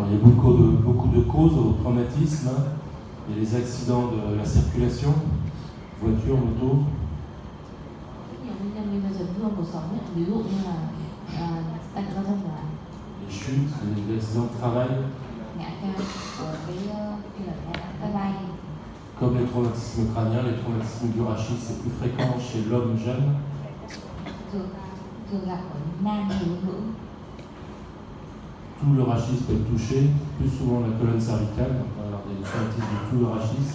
Alors, il y a beaucoup de causes au traumatisme. Il y a les accidents de la circulation, voiture, moto. Rất nhiều nguyên nhân gây ra chấn thương cuộc sống ấy. Ví dụ như là tai nạn giao thông là Les chutes, les accidents de travail, ngã ca của cái tai nạn máy bay. comme les traumatismes crâniens, les traumatismes du rachis, c'est plus fréquent chez l'homme jeune. Thường gặp ở nam nhiều nữ. Tout le rachis peut être touché, plus souvent la colonne cervicale, donc on va avoir des traumatismes de tout le rachis.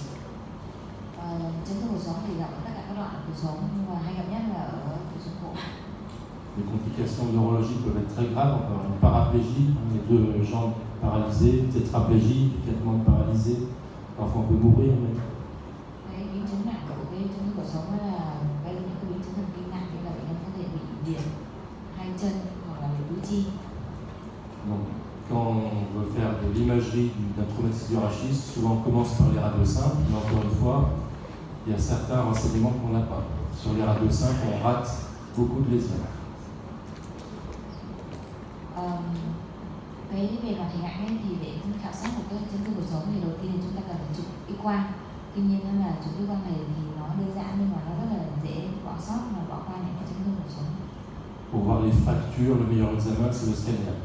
Chấn thương cuộc sống thì gặp ở tất cả các đoạn của cuộc sống, nhưng mà hay gặp nhất là ở cuộc sống cổ. Les complications neurologiques peuvent être très graves, on peut avoir une paraplégie, les deux jambes paralysées, tétraplégie, éclatement paralysé, parfois on peut mourir même. Cái biến chứng nặng của cái chấn thương cuộc sống là gây ra những cái biến chứng thần kinh nặng, như là bệnh nhân có thể bị liệt hai chân hoặc là bị tứ chi. Donc, quand on veut faire de l'imagerie d'un traumatisme du rachis, souvent on commence par les radios simples, mais encore une fois, il y a certains renseignements qu'on n'a pas. Sur les radios simples, on rate beaucoup de lésions. Cái về mặt hình ảnh ấy, thì để khảo sát một cái chấn thương cuộc sống thì đầu tiên chúng ta cần phải chụp x-quang. Tuy nhiên là chụp x-quang này thì nó đơn giản nhưng mà nó rất là dễ bỏ sót và bỏ qua những cái chấn thương cuộc sống. Pour voir les fractures, le meilleur examen, c'est le scanner.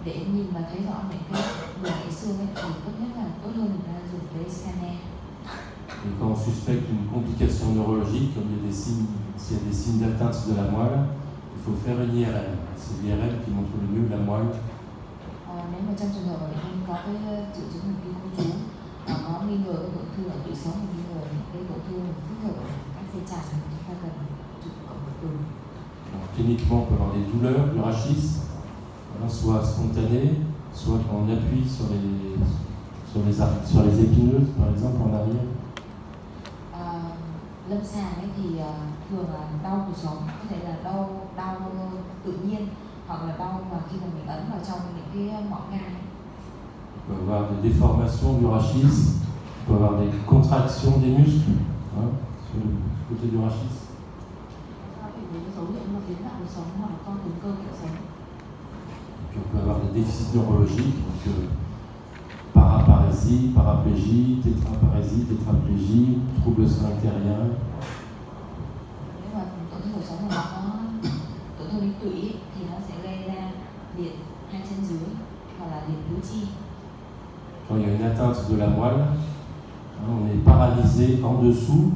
Để nhìn và thấy rõ những cái gãy xương ấy, thì tốt nhất là tốt hơn là dùng cái scanner. Et quand on suspecte une complication neurologique, comme s'il y a des signes d'atteinte de la moelle, il faut faire une IRM. C'est l'IRM qui montre le mieux la moelle. Nếu mà trong trường hợp bệnh nhân có cái triệu chứng thần kinh khu trú, có nghi ngờ tổn thương ở tủy sống, nghi ngờ những cái tổn thương phức hợp ở các dây chằng, chúng ta cần chụp cộng hưởng từ. Cliniquement, on peut avoir des douleurs du rachis, soit spontanées, soit quand on appuie sur les épineuses, par exemple, en arrière. Lâm sàng ấy thì thường là đau cuộc sống, có thể là đau tự nhiên hoặc là đau mà khi mà mình ấn vào trong những cái mỏm gai. On peut avoir des déformations du rachis, on peut avoir des contractions des muscles sur le côté du rachis. Et puis on peut avoir des déficits neurologiques, donc paraparésie, paraplégie, tétraparésie, tétraplégie, troubles sphinctériens. Nếu mà tổn thương cuộc sống mà nó có tổn thương đến tủy thì nó sẽ gây ra liệt hai chân dưới hoặc là liệt tứ chi. Quand il y a une atteinte de la moelle, on est paralysé en dessous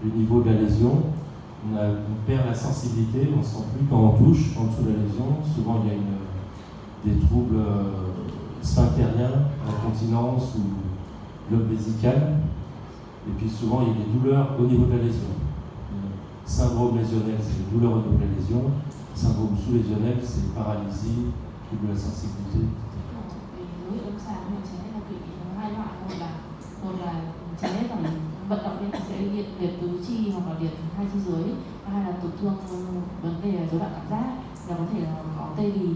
du niveau de la lésion. On perd la sensibilité, on ne sent plus quand on touche en dessous de la lésion. Souvent il y a des troubles sphinctériens, l'incontinence ou globe vésical. Et puis souvent il y a des douleurs au niveau de la lésion. Syndrome lésionnel, c'est les douleurs au niveau de la lésion. Syndrome sous-lésionnel, c'est paralysie, trouble de la sensibilité. Một là chế bằng vận động nên sẽ liệt tứ chi hoặc là liệt hai chi dưới, hai là tổn thương vấn đề rối loạn cảm giác, là có thể là có tê bì,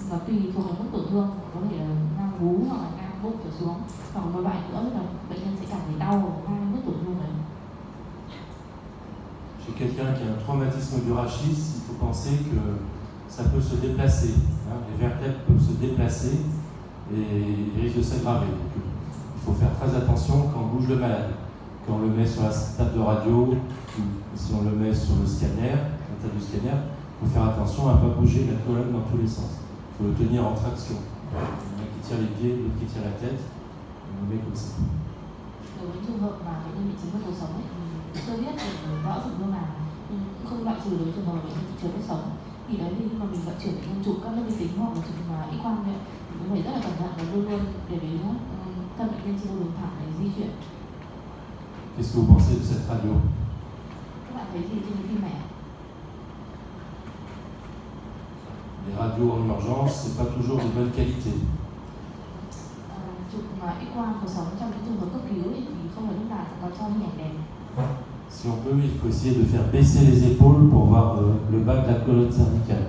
và tùy thuộc vào mức tổn thương, có thể là ngang vú hoặc là ngang bụng trở xuống, hoặc một loại nữa là bệnh nhân sẽ cảm thấy đau ở hai mức tổn thương đấy. Chez quelqu'un qui a un traumatisme du rachis, il faut penser que ça peut se déplacer. Les vertèbres peuvent se déplacer et risquent de s'aggraver. Il faut faire très attention quand on bouge le malade. Quand on le met sur la table de radio, ou si on le met sur le scanner, la table du scanner, il faut faire attention à ne pas bouger la colonne dans tous les sens. Il faut le tenir en traction. Il y en a qui tire les pieds, l'autre qui tire la tête, on le met comme ça. Đối với trường hợp mà bệnh nhân bị chấn thương cuộc sống ấy, thì chưa biết được rõ ràng như nào, nhưng cũng không loại trừ đối với trường hợp bệnh nhân bị chấn thương cuộc sống. Thì đấy thì khi mà mình vận chuyển bệnh nhân chụp các lớp vi tính hoặc là chụp x-quang ấy, thì cũng phải rất là cẩn thận và luôn luôn để ý thân bệnh nhân trên đường thẳng để di chuyển. Qu'est-ce que vous pensez de cette radio? Các bạn thấy gì trên phim này? Les radios en urgence, ce n'est pas toujours de bonne qualité. Chụp x-quang cuộc sống trong những trường hợp cấp cứu ấy, thì không phải lúc nào cũng có cho hình ảnh đẹp. Si on peut, il faut essayer de faire baisser les épaules pour voir le bas de la colonne cervicale.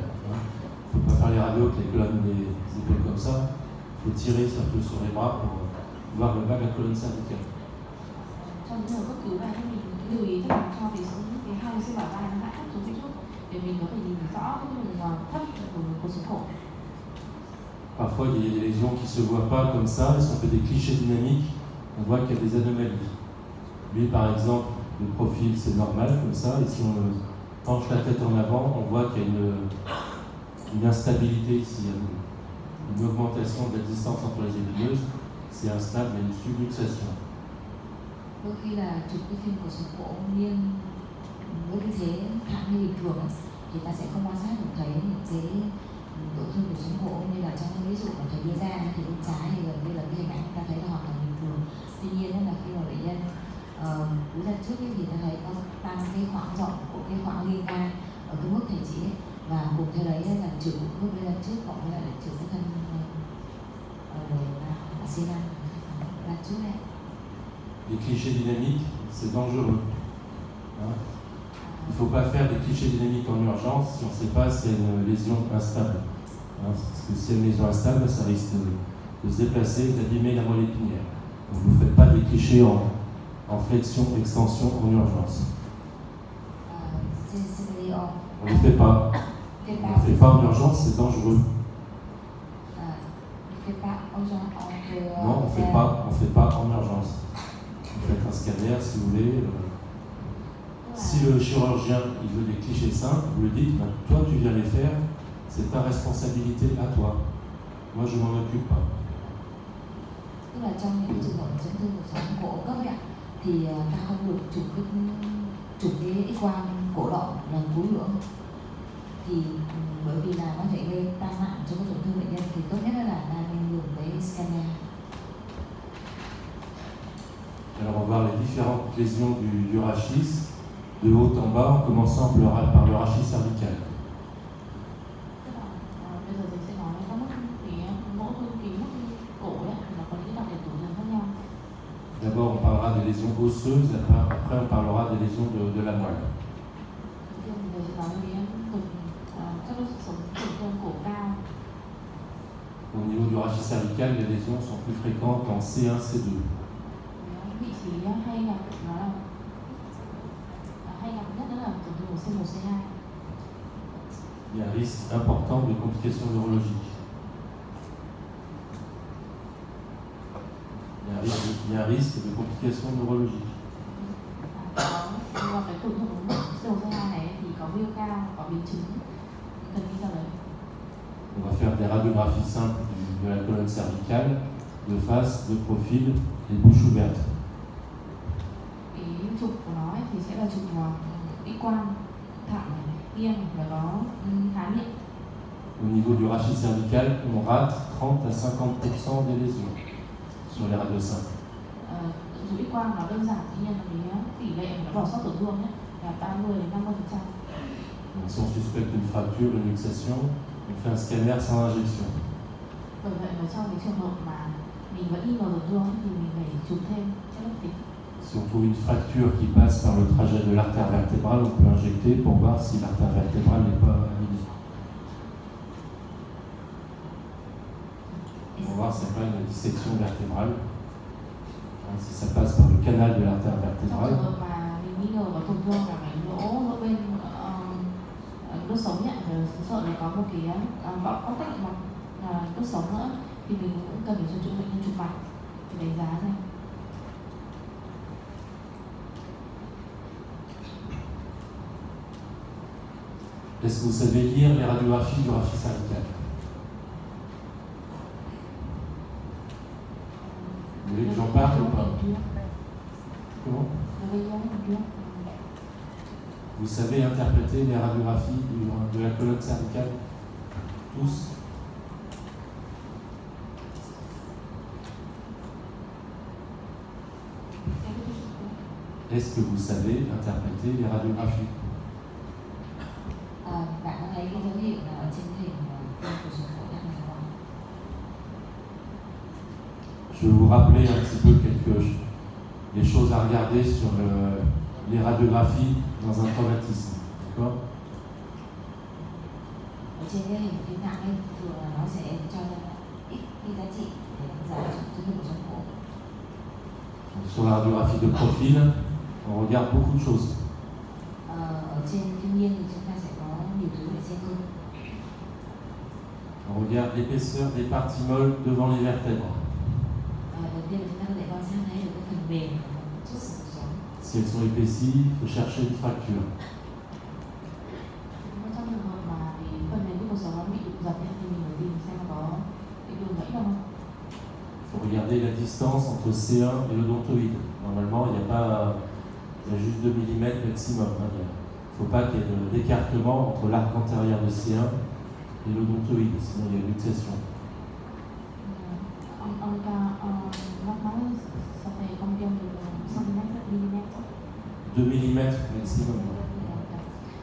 Il ne faut pas faire les radios avec les épaules comme ça. Il faut tirer un peu sur les bras pour voir le bas de la colonne cervicale. Trong trường hợp cấp cứu này thì mình lưu ý cho làm cho cái hai xương bả vai nó hạ thấp xuống chút để mình có thể nhìn rõ cái vùng thấp của cuộc sống cổ. Parfois, il y a des lésions qui ne se voient pas comme ça, et si on fait des clichés dynamiques, on voit qu'il y a des anomalies. Lui, par exemple, le profil, c'est normal comme ça, et si on penche la tête en avant, on voit qu'il y a une instabilité ici, une augmentation de la distance entre les épineuses, c'est instable, il y a une subluxation. Đôi khi là chụp cái phim cột sống cổ nghiêng với cái thế thẳng như bình thường ấy, thì ta sẽ không quan sát được thấy những cái tổn thương cột sống cổ như là trong cái ví dụ mà thầy đưa ra thì bên trái thì gần như là cái hình ảnh ta thấy là hoàn toàn bình thường. Tuy nhiên là khi mà bệnh nhân cúi ra trước ấy, thì ta thấy có tăng cái khoảng rộng của cái khoảng liên can ở cái mức thể chỉ ấy. Và cùng theo đấy là chụp một bước lên trước cộng với lại chụp cái thân C5 là trước này. Les clichés dynamiques, c'est dangereux. Hein? Il ne faut pas faire des clichés dynamiques en urgence si on ne sait pas si c'est une lésion instable. Hein? Parce que si c'est une lésion instable, ça risque de se déplacer, d'abîmer la moelle épinière. Donc vous ne faites pas des clichés en flexion, extension en urgence. On ne les fait pas. On ne le fait pas en urgence, c'est dangereux. Non, on ne fait pas en urgence. Vous faites un scanner si vous voulez. Si le chirurgien il veut des clichés simples, vous lui dites, toi tu viens les faire, c'est ta responsabilité à toi. Moi je m'en occupe pas. Tức là trong những trường hợp chấn thương cột sống cổ cấp ấy, thì ta không được chụp cái X-quang cổ lọng lần cuối nữa. Thì bởi vì là nó thể gây tai nạn cho cái tổn thương bệnh nhân thì tốt nhất là ta nên dùng cái scanner. Alors on va voir les différentes lésions du rachis, de haut en bas, en commençant par le rachis cervical. Bây giờ thầy sẽ nói các mức mỗi cái mức cổ ấy, nó có những đặc điểm tổn thương khác nhau. D'abord on parlera des lésions osseuses, après on parlera des lésions de la moelle. Au niveau du rachis cervical, les lésions sont plus fréquentes en C1, C2. Il y a un risque important de complications neurologiques. Il y a un risque de complications neurologiques. On va faire des radiographies simples de la colonne cervicale, de face, de profil et bouche ouverte. Chụp của nó thì sẽ là chụp X-quang thẳng nghiêng và có há miệng. Au niveau du rachis cervical, on rate 30 à 50% des lésions sur les radios simples. Chụp X-quang nó đơn giản, tuy nhiên là tỷ lệ nó bỏ sót tổn thương là 30 đến 50%. Donc si on suspecte une fracture, une luxation, on fait un scanner sans injection. Bởi vậy mà trong cái trường hợp mà mình vẫn nghi ngờ tổn thương thì mình phải chụp thêm chất lượng tính. Si on trouve une fracture qui passe par le trajet de l'artère vertébrale, on peut injecter pour voir si l'artère vertébrale n'est pas abîmée. On va voir si ce n'est pas une dissection vertébrale. Si ça passe par le canal de l'artère vertébrale. Trong trường hợp mà mình nghi ngờ có tổn thương là mảnh lỗ bên đốt sống nhé, sợ là có một cái bóc tách mặt đốt sống nữa, thì mình cũng cần phải cho bệnh nhân chụp mạch để đánh giá xem. Est-ce que vous savez lire les radiographies du rachis cervical? Vous voulez que j'en parle ou pas? Comment? Vous savez interpréter les radiographies de la colonne cervicale? Tous? Est-ce que vous savez interpréter les radiographies? Bạn có thấy cái dấu hiệu nào ở trên hình của số phổi đang này không? Je vais vous rappeler un petit peu les choses à regarder sur les radiographies dans un traumatisme. D'accord? Ở trên cái hình phim nặng ấy, thường là nó sẽ cho ra ít cái giá trị để đánh giá chấn thương của số phổi. Sur la radiographie de profil, on regarde beaucoup de choses. Ở trên phim nghiêng thì chúng ta sẽ có nhiều thứ để xem hơn. On On regarde l'épaisseur des parties molles devant les vertèbres. Đầu tiên là chúng ta có thể quan sát thấy được cái phần mềm suốt cuộc sống. Si elles sont épaissies, il faut chercher une fracture. Trong trường hợp mà cái phần mềm của cuộc sống nó bị đụng dập thì mình phải tìm xem có cái đường gãy đâu không. Il faut regarder la distance entre C1 et l'odontoïde. Normalement, il y a juste 2 mm maximum. Il ne faut pas qu'il y ait d'écartement entre l'arc antérieur de C1 et l'odontoïde, sinon il y a une luxation. Ông ta nói sao về công viên được cm, mm. 2 mm maximum.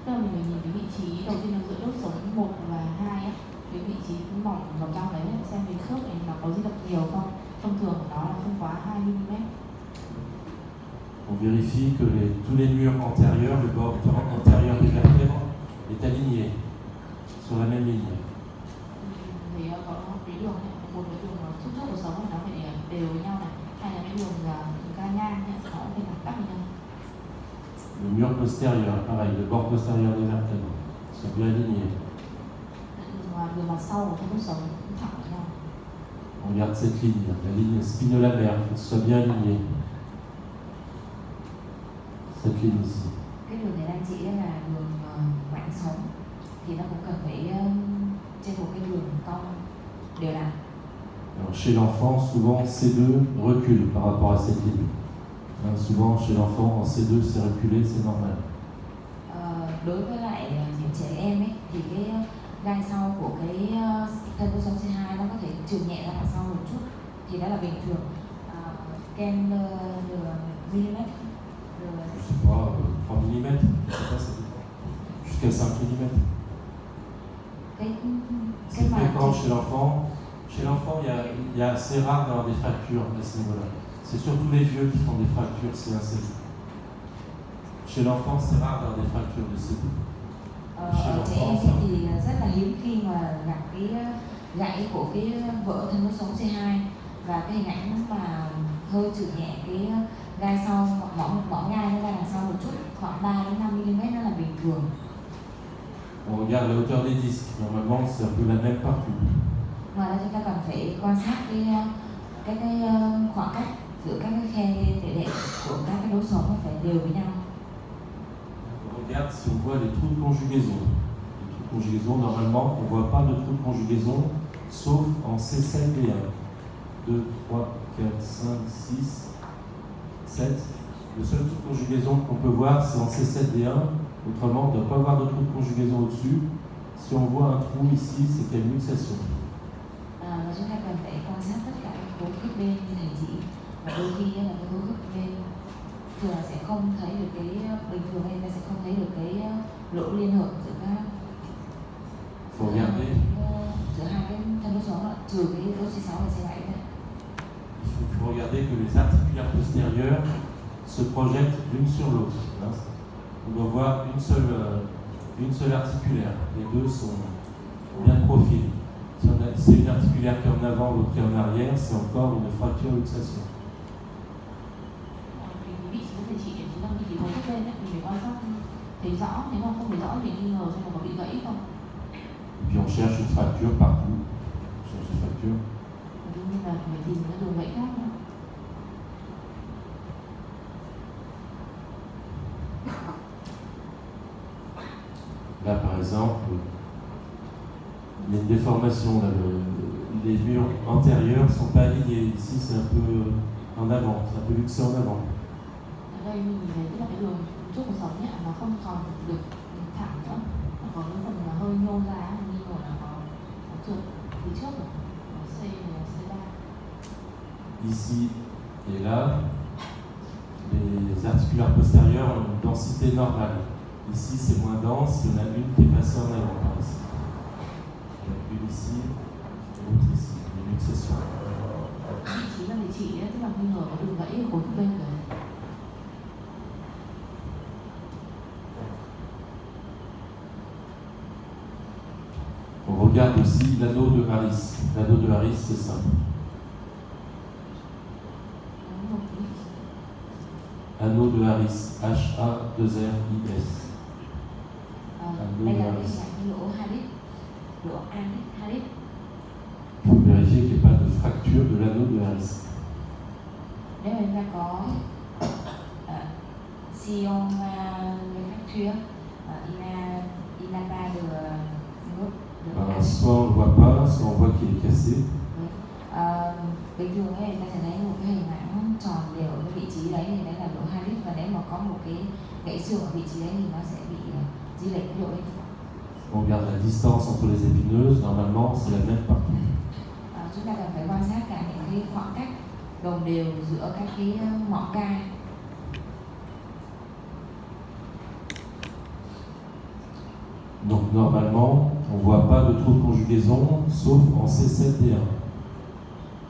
Tức là mình nhìn cái vị trí đầu tiên là giữa đốt sống 1 và 2 á, cái vị trí mỏng vào trong đấy xem cái khớp này nó có di động nhiều không. Thông thường của nó là không quá 2 mm. On vérifie que tous les murs antérieurs, le bord antérieur des vertèbres est aligné sur la même ligne. Thì có cái đường này, một cái đường suốt cuộc sống nó phải đều với nhau này, hay là cái đường ca ngang này, nó phải thẳng tắp với nhau. Le mur postérieur, pareil, le bord postérieur des vertèbres sont bien alignés. Đường mặt sau của cuộc sống thẳng với nhau. On regarde cette ligne, la ligne spinolamaire, qu'il soit bien aligné. Cette ligne ici. Cái đường này đang chỉ là đường mảng sống thì nó cũng cần phải trên một cái đường cong đều đặn. Alors, chez l'enfant, souvent C2 recule par rapport à cette ligne. Souvent chez l'enfant, en C2 c'est reculé, c'est normal. Đối với lại những trẻ em ấy, thì cái gai sau của cái thân đốt sống C2 nó có thể trườn nhẹ ra đằng sau một chút thì đó là bình thường. Kem mm, Je sais pas, 3 mm, je sais pas, ça dépend. Jusqu'à 5 mm. C'est fréquent chez l'enfant. Chez l'enfant, il y a assez rare d'avoir des fractures à ce niveau-là. C'est surtout les vieux qui font des fractures C1-C2. Chez l'enfant, c'est rare d'avoir des fractures de C2. Ở trẻ em thì rất là hiếm khi mà gặp cái gãy của cái vỡ thân đốt sống C2 và cái hình ảnh mà hơi trượt nhẹ cái gai sau mỏng gai nó ra đằng sau một chút, khoảng 3 đến 5 mm nó là bình thường. On regarde la hauteur des disques. Normalement, c'est un peu la même partout. Ngoài ra chúng ta cần phải quan sát cái khoảng cách giữa các cái khe để của các cái đốt sống phải đều với nhau. On regarde si on voit les trous de conjugaison. Les trous de conjugaison, normalement, on ne voit pas de trous de conjugaison, sauf en C7D1. 2, 3, 4, 5, 6, 7. Le seul trou de conjugaison qu'on peut voir, c'est en C7D1. Autrement, on ne doit pas avoir de trou de conjugaison au-dessus. Si on voit un trou ici, c'est qu'il y a une luxation. Và chúng ta cần phải quan sát tất cả các khối khớp bên như thầy chỉ, và đôi khi là cái khối khớp bên thường sẽ không thấy được cái bình thường em sẽ không thấy được cái lỗ liên hợp giữa các giữa hai cái thân đốt sống trừ cái đốt C6 và C7 đấy. Il faut regarder que les articulaires postérieures se projettent l'une sur l'autre. On doit voir une seule articulaire. Les deux sont bien de profil. Si c'est une articulaire qui est en avant, l'autre qui est en arrière, c'est encore une fracture luxation. Vị trí của thầy chị để chúng ta vị trí khối khớp bên ấy, mình phải quan sát thấy rõ, nếu mà không thấy rõ thì nghi ngờ xem là có bị gãy không. Et puis on cherche une fracture partout. On cherche une fracture. Đương nhiên là phải tìm cái đường gãy khác nữa. Là, par exemple, il y a une déformation. Là, les murs antérieurs ne sont pas alignés. Ici, c'est un peu en avant, c'est un peu luxé en avant. Ở đây mình nhìn thấy tức là cái đường trước cuộc sống ấy, nó không còn được thẳng nữa, nó có cái phần là hơi nhô ra, nghi ngờ là có trượt từ trước rồi, C và C3. Ici et là, les articulaires postérieurs ont une densité normale. Ici, c'est moins dense, il y en a une qui est passée en avant par ici. Il y en a une ici, et l'autre ici, une luxation. Vị trí là vị trí ấy, tức là nghi ngờ có đường gãy ở khối khớp bên rồi. On regarde aussi l'anneau de Harris. L'anneau de Harris, c'est simple. Anneau de Harris, H-A-2-R-I-S. Đây là cái lỗ Harris, lỗ Harris. fracture de l'anneau de Harris. Nếu mà chúng ta có Sion fracture Inapa Soit on ne le voit pas, soit on voit qu'il est cassé. Bình thường ấy, người ta sẽ lấy một cái hình mảng tròn đều ở cái vị trí đấy thì đấy là độ Harris, và nếu mà có một cái gãy xương ở vị trí đấy thì nó sẽ bị di lệch cái độ ấy. On regarde la distance entre les épineuses, normalement c'est la même partout. Chúng ta cần phải quan sát cả những cái khoảng cách đồng đều giữa các cái mỏ gai. Donc normalement, on ne voit pas de trou de conjugaison, sauf en C7D1.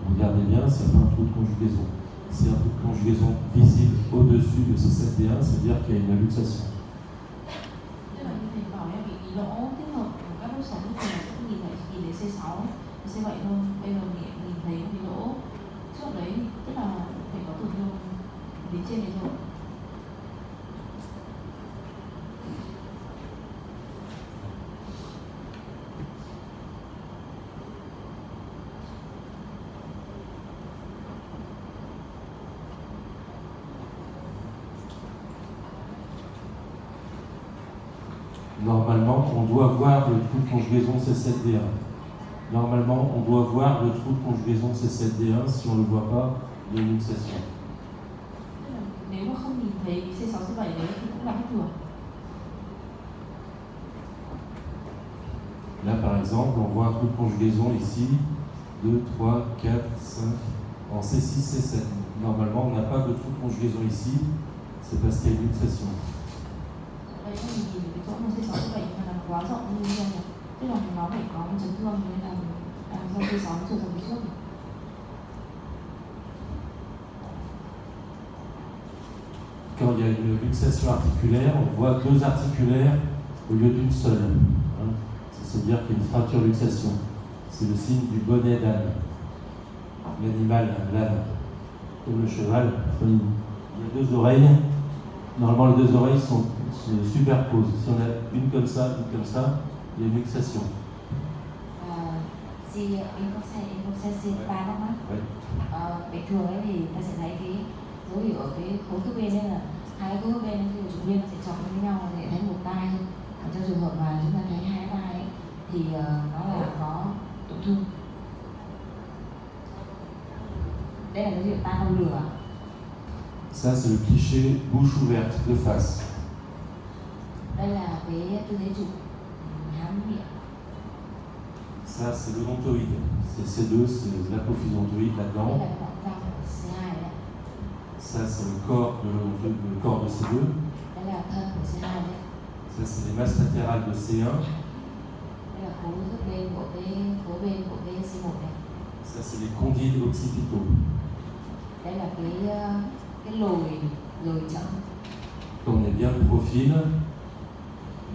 Regardez bien s'il n'y a pas un trou de conjugaison. S'il y a un trou de conjugaison visible au-dessus de C7D1, c'est-à-dire qu'il y a une luxation. Tức là như thầy bảo ấy, bị lỗ tích hợp của các đốt sống thì nhìn thấy C6 C7 thôi. Bây giờ nhìn thấy bị lỗ trước đấy, tức là phải có tổn thương đến trên đấy rồi. Normalement, on doit voir le trou de conjugaison C7D1. Normalement, on doit voir le trou de conjugaison C7D1. Si on ne le voit pas, il y a une luxation. Nếu mà không nhìn thấy C6, C7 đấy thì cũng là bất thường. Là, par exemple, on voit un trou de conjugaison ici, 2, 3, 4, 5, en C6, C7. Normalement, on n'a pas de trou de conjugaison ici, c'est parce qu'il y a une luxation. Đây là mình nhìn cái chỗ mà C6, C7 mà làm quá rộng như thế này, tức là nó phải có một chấn thương nên là do C6 trở thành trước. Quand il y a une luxation articulaire, on voit deux articulaires au lieu d'une seule. C'est-à-dire qu'il y a une fracture-luxation. C'est le signe du bonnet d'âne. L'animal, l'âne, comme le cheval, il y a deux oreilles. Normalement, les deux oreilles se superposent. Si on a une comme ça, il y a une luxation. Em có xe C3 không á? Bình thường ấy thì ta sẽ thấy cái dấu hiệu ở cái khối khớp bên đây là hai cái khối khớp bên khi chúng viên nó sẽ chọc với nhau để thấy một tai thôi. Trong trường hợp mà chúng ta thấy hai tai ấy, thì nó là có tổn thương. Đây là dấu hiệu tai không lửa. Ça, c'est le cliché bouche ouverte de face. Đây là cái tư thế chụp hám miệng. Ça, c'est l'odontoïde. C'est C2, c'est l'apophyse odontoïde là-dedans. Đây là khoảng răng C2 đấy. Ça, c'est le corps de l'odontoïde, le corps de C2. Đây là thân của C2 đấy. Ça, c'est les masses latérales de C1. Đây là khối khớp bên của cái C1 này. Ça, c'est les condyles occipitaux. Đây là cái lồi chậm. Quand on est bien de profil,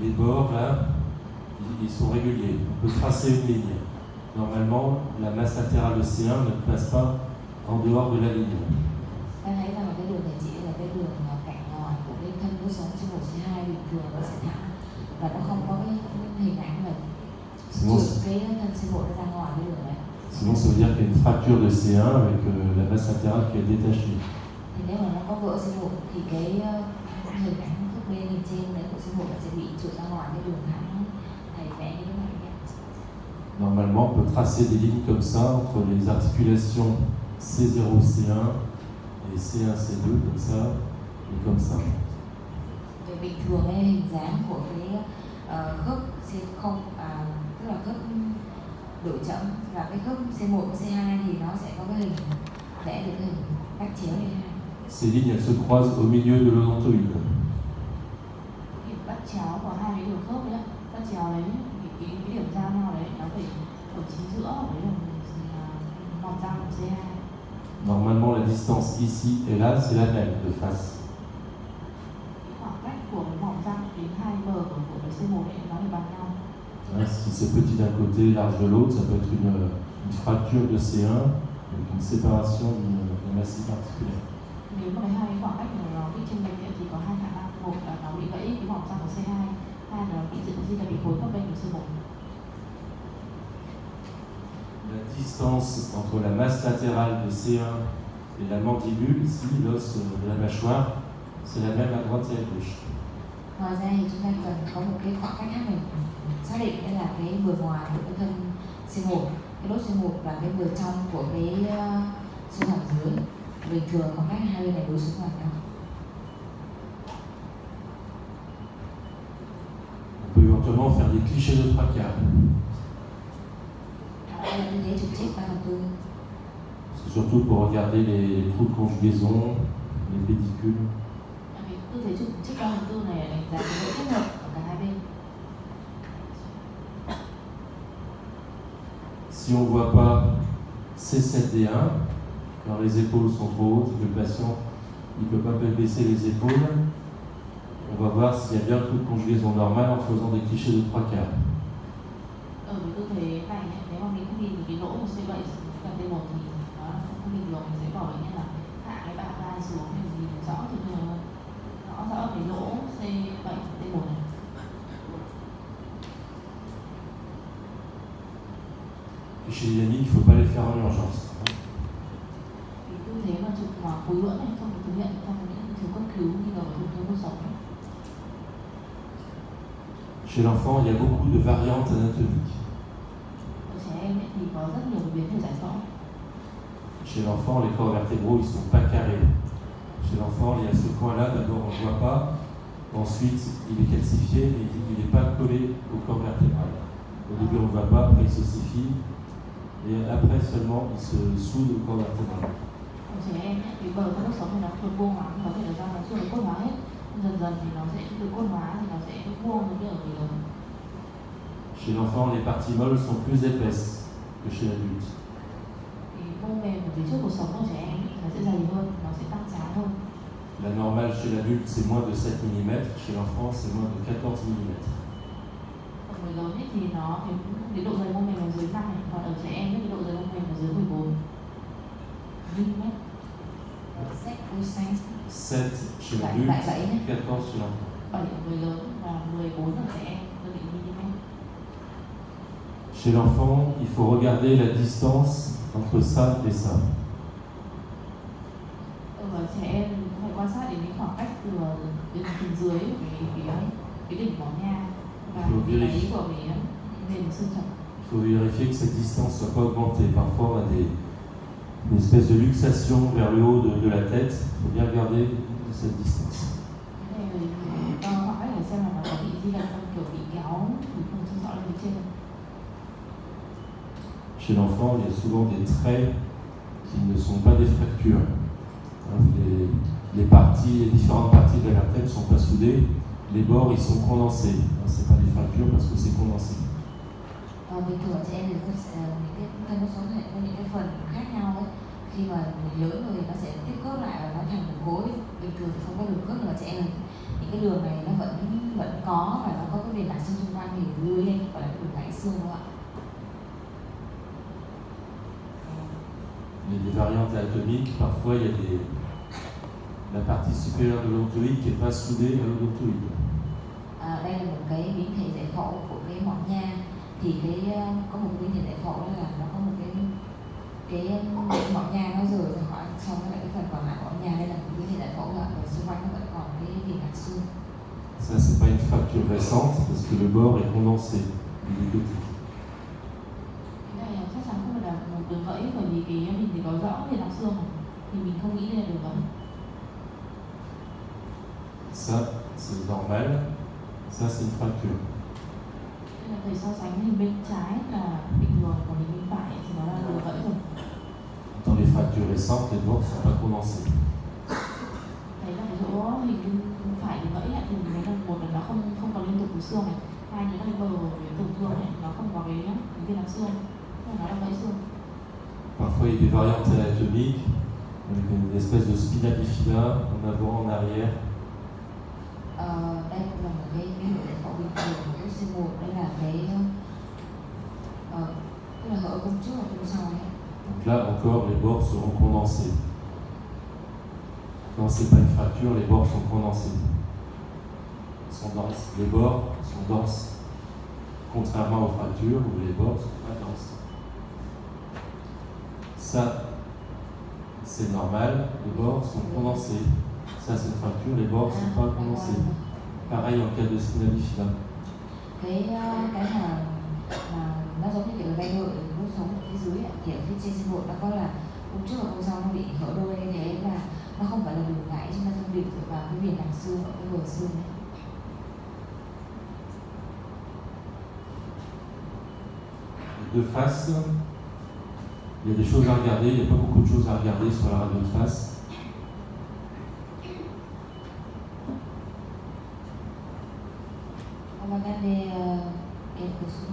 les bords là, ils sont réguliers. On peut tracer une ligne. Normalement, la masse latérale de C1 ne passe pas en dehors de la ligne. Ta thấy rằng là cái đường này chỉ là cái đường cạnh ngoài của cái thân đốt sống C1, C2 bình thường nó sẽ thẳng và nó không có cái hình ảnh mà trượt cái thân C1 ra ngoài cái đường này. Sinon, ça veut dire qu'il y a une fracture de C1 avec la masse latérale qui est détachée. Thì nếu mà nó có vỡ C1 thì cái hình ảnh khớp bên hình trên đấy của C1 nó sẽ bị trượt ra ngoài cái đường thẳng thầy vẽ như thế này nhé. Normalement, on peut tracer des lignes comme ça entre les articulations C0, C1 et C1, C2, comme ça et comme ça. Về bình thường ấy, hình dáng của cái khớp C0, tức là khớp đội chậm, và cái khớp C1 và C2 thì nó sẽ có cái hình vẽ được cái hình bách chéo như thế này. Ces lignes, elles se croisent au milieu de l'odontoïde. Cái bắt chéo của hai cái đường khớp đấy, bắt chéo đấy, cái điểm giao nhau đấy, nó phải ở chính giữa, đấy là mỏm răng của C2. Normalement, la distance ici et là, c'est la même de face. Khoảng cách của cái mỏm răng đến hai bờ của cái C1 ấy, nó phải bằng nhau. Si c'est petit d'un côté, large de l'autre, ça peut être une fracture de C1, donc une séparation d'une massif articulaire. Nếu mà cái hai khoảng cách của nó bị chênh lệch thì có hai khả năng, một là nó bị gãy cái mỏm răng của C2, hai là bị khối khớp bên của C1. La distance entre la masse latérale de C1 et la mandibule, ici, l'os de la mâchoire, c'est la même à droite et à gauche. Ngoài ra thì chúng ta cần có một cái khoảng cách khác mình xác định, đây là cái bờ ngoài của cái thân C1, cái đốt C1 và cái bờ trong của cái xương hàm dưới. Bình thường khoảng cách hai bên này đối xứng bằng nhau. On peut éventuellement faire des clichés de 3 quarts. Đây là tư thế trực trích 3/4. C'est surtout pour regarder les trous de conjugaison, les pédicules. Tư thế trực trích 3/4 này đánh giá cái độ kết hợp ở cả hai bên. Si on ne voit pas C7D1, quand les épaules sont trop hautes, le patient ne peut pas baisser les épaules, on va voir s'il y a bien le trou de conjugaison normal en faisant des clichés de 3 quarts. Ở cái tư thế này nếu mà mình không nhìn cái lỗ của C7 gần D1 thì nó không bình thường, mình sẽ bảo bệnh nhân là hạ cái bả vai xuống để nhìn rõ thì rõ cái lỗ C7 D1 này. Et chez les amis, il ne faut pas les faire en urgence. Cái tư thế mà chụp khối lưỡi này không được thực hiện trong những trường cấp cứu như là ở trong thương cuộc sống. Chez l'enfant, il y a beaucoup de variantes anatomiques. Ở trẻ em thì có rất nhiều biến thể giải phẫu. Chez l'enfant, les corps vertébraux, ils ne sont pas carrés. Chez l'enfant, il y a ce coin-là, d'abord on ne le voit pas, ensuite il est calcifié, mais il n'est pas collé au corps vertébral. Au début on ne le voit pas, après il s'ossifie, et après seulement il se soude au corps vertébral. Ở trẻ em cái bờ các đốt sống này nó được vuông hóa, có thể là do nó chưa được cốt hóa hết. Dần dần thì nó sẽ được cốt hóa thì nó sẽ vuông như ở người lớn. Chez l'enfant, les parties molles sont plus épaisses que chez l'adulte. Thì mô mềm ở phía trước cuộc sống của trẻ em nó sẽ dày hơn, nó sẽ tăng sáng hơn. La normale chez l'adulte, c'est moins de 7 mm, chez l'enfant, c'est moins de 14 mm. Ở người lớn ấy thì nó cái độ dày mô mềm là dưới 5 này, còn ở trẻ em ấy, cái độ dày mô mềm là dưới 14 mm. 7 chez l'adulte, 14 chez l'enfant. 7 ở người lớn và 14 ở trẻ em, đơn vị mm. Chez l'enfant, il faut regarder la distance entre ça et ça. Ở trẻ em phải quan sát đến cái khoảng cách từ phần dưới cái đỉnh mỏng nha và cái đáy của cái nền xương chậu. Il faut vérifier que cette distance ne soit pas augmentée. Parfois, on a une espèce de luxation vers le haut de la tête. Il faut bien regarder cette distance. Cái này đo khoảng cách để xem là nó có bị di lệch không, kiểu bị kéo từ phần xương chậu lên phía trên. Chez l'enfant, il y a souvent des traits qui ne sont pas des fractures. Les différentes parties de la vertèbre ne sont pas soudées, les bords ils sont condensés. Ce n'est pas des fractures parce que c'est condensé. Bình thường trẻ em thì những cái thân đốt sống này có những cái phần khác nhau ấy. Khi mà mình lớn rồi thì nó sẽ tiếp khớp lại và nó thành một khối. Bình thường thì không có đường khớp, nhưng mà trẻ em những cái đường này nó vẫn có và nó có cái bề mặt xương xung quanh thì lưu lên gọi là đường gãy xương đúng không ạ? Il y a des variantes anatomiques, parfois il y a la partie supérieure de l'odontoïde qui n'est pas soudée à l'odontoïde. Đây là một cái biến thể giải phẫu của cái mỏng nha. Thì có một cái biến thể giải phẫu là nó có một cái mỏng nha nó rời ra khỏi xong với cái phần còn lại mỏng nha. Đây là một biến thể giải phẫu là ở xung quanh nó vẫn còn cái bề mặt xương. Ça c'est pas une fracture récente parce que le bord est condensé du côté. Chắc chắn không phải là một đường gãy, bởi vì mình thì có rõ về nằm xương thì mình không nghĩ đây là đường gãy. Ça c'est normal, ça c'est une fracture. Đây là thầy so sánh hình bên trái là bình thường, còn hình bên phải thì nó là đường gãy rồi. Dans les fractures récentes, les bords ne sont pas condensés. Đấy là cái chỗ hình bên phải đường gãy lại thì mình thấy là một là nó không có liên tục của xương này, hai nữa là cái bờ cái tổn thương này nó không có cái viên nằm xương, nó là gãy xương. Parfois il y a des variantes anatomiques, avec une espèce de spina bifida en avant, en arrière. Đây cũng là một cái biến thể giải phẫu bình thường của cái C1, đây là cái tức là hở cung trước và cung sau ấy. Donc là encore les bords seront condensés. Quand c'est pas une fracture, les bords sont condensés. Ils sont denses. Les bords sont denses. Contrairement aux fractures où les bords sont pas denses. Ça, c'est normal, les bords sont condensés. Ça, c'est une fracture, les bords ne sont pas condensés. Pareil en cas de spina bifida. Cái mà nó giống như kiểu gai nhựa nút sống phía dưới ấy, thì ở phía trên xương nó có là hôm trước và hôm sau nó bị hở đôi như thế là nó không phải là đường gãy nhưng mà nó bị dựa vào cái viền đằng xương ở cái bờ xương ấy. De face, il y a des choses à regarder, il n'y a pas beaucoup de choses à regarder sur la radio de face. On va regarder quelque chose.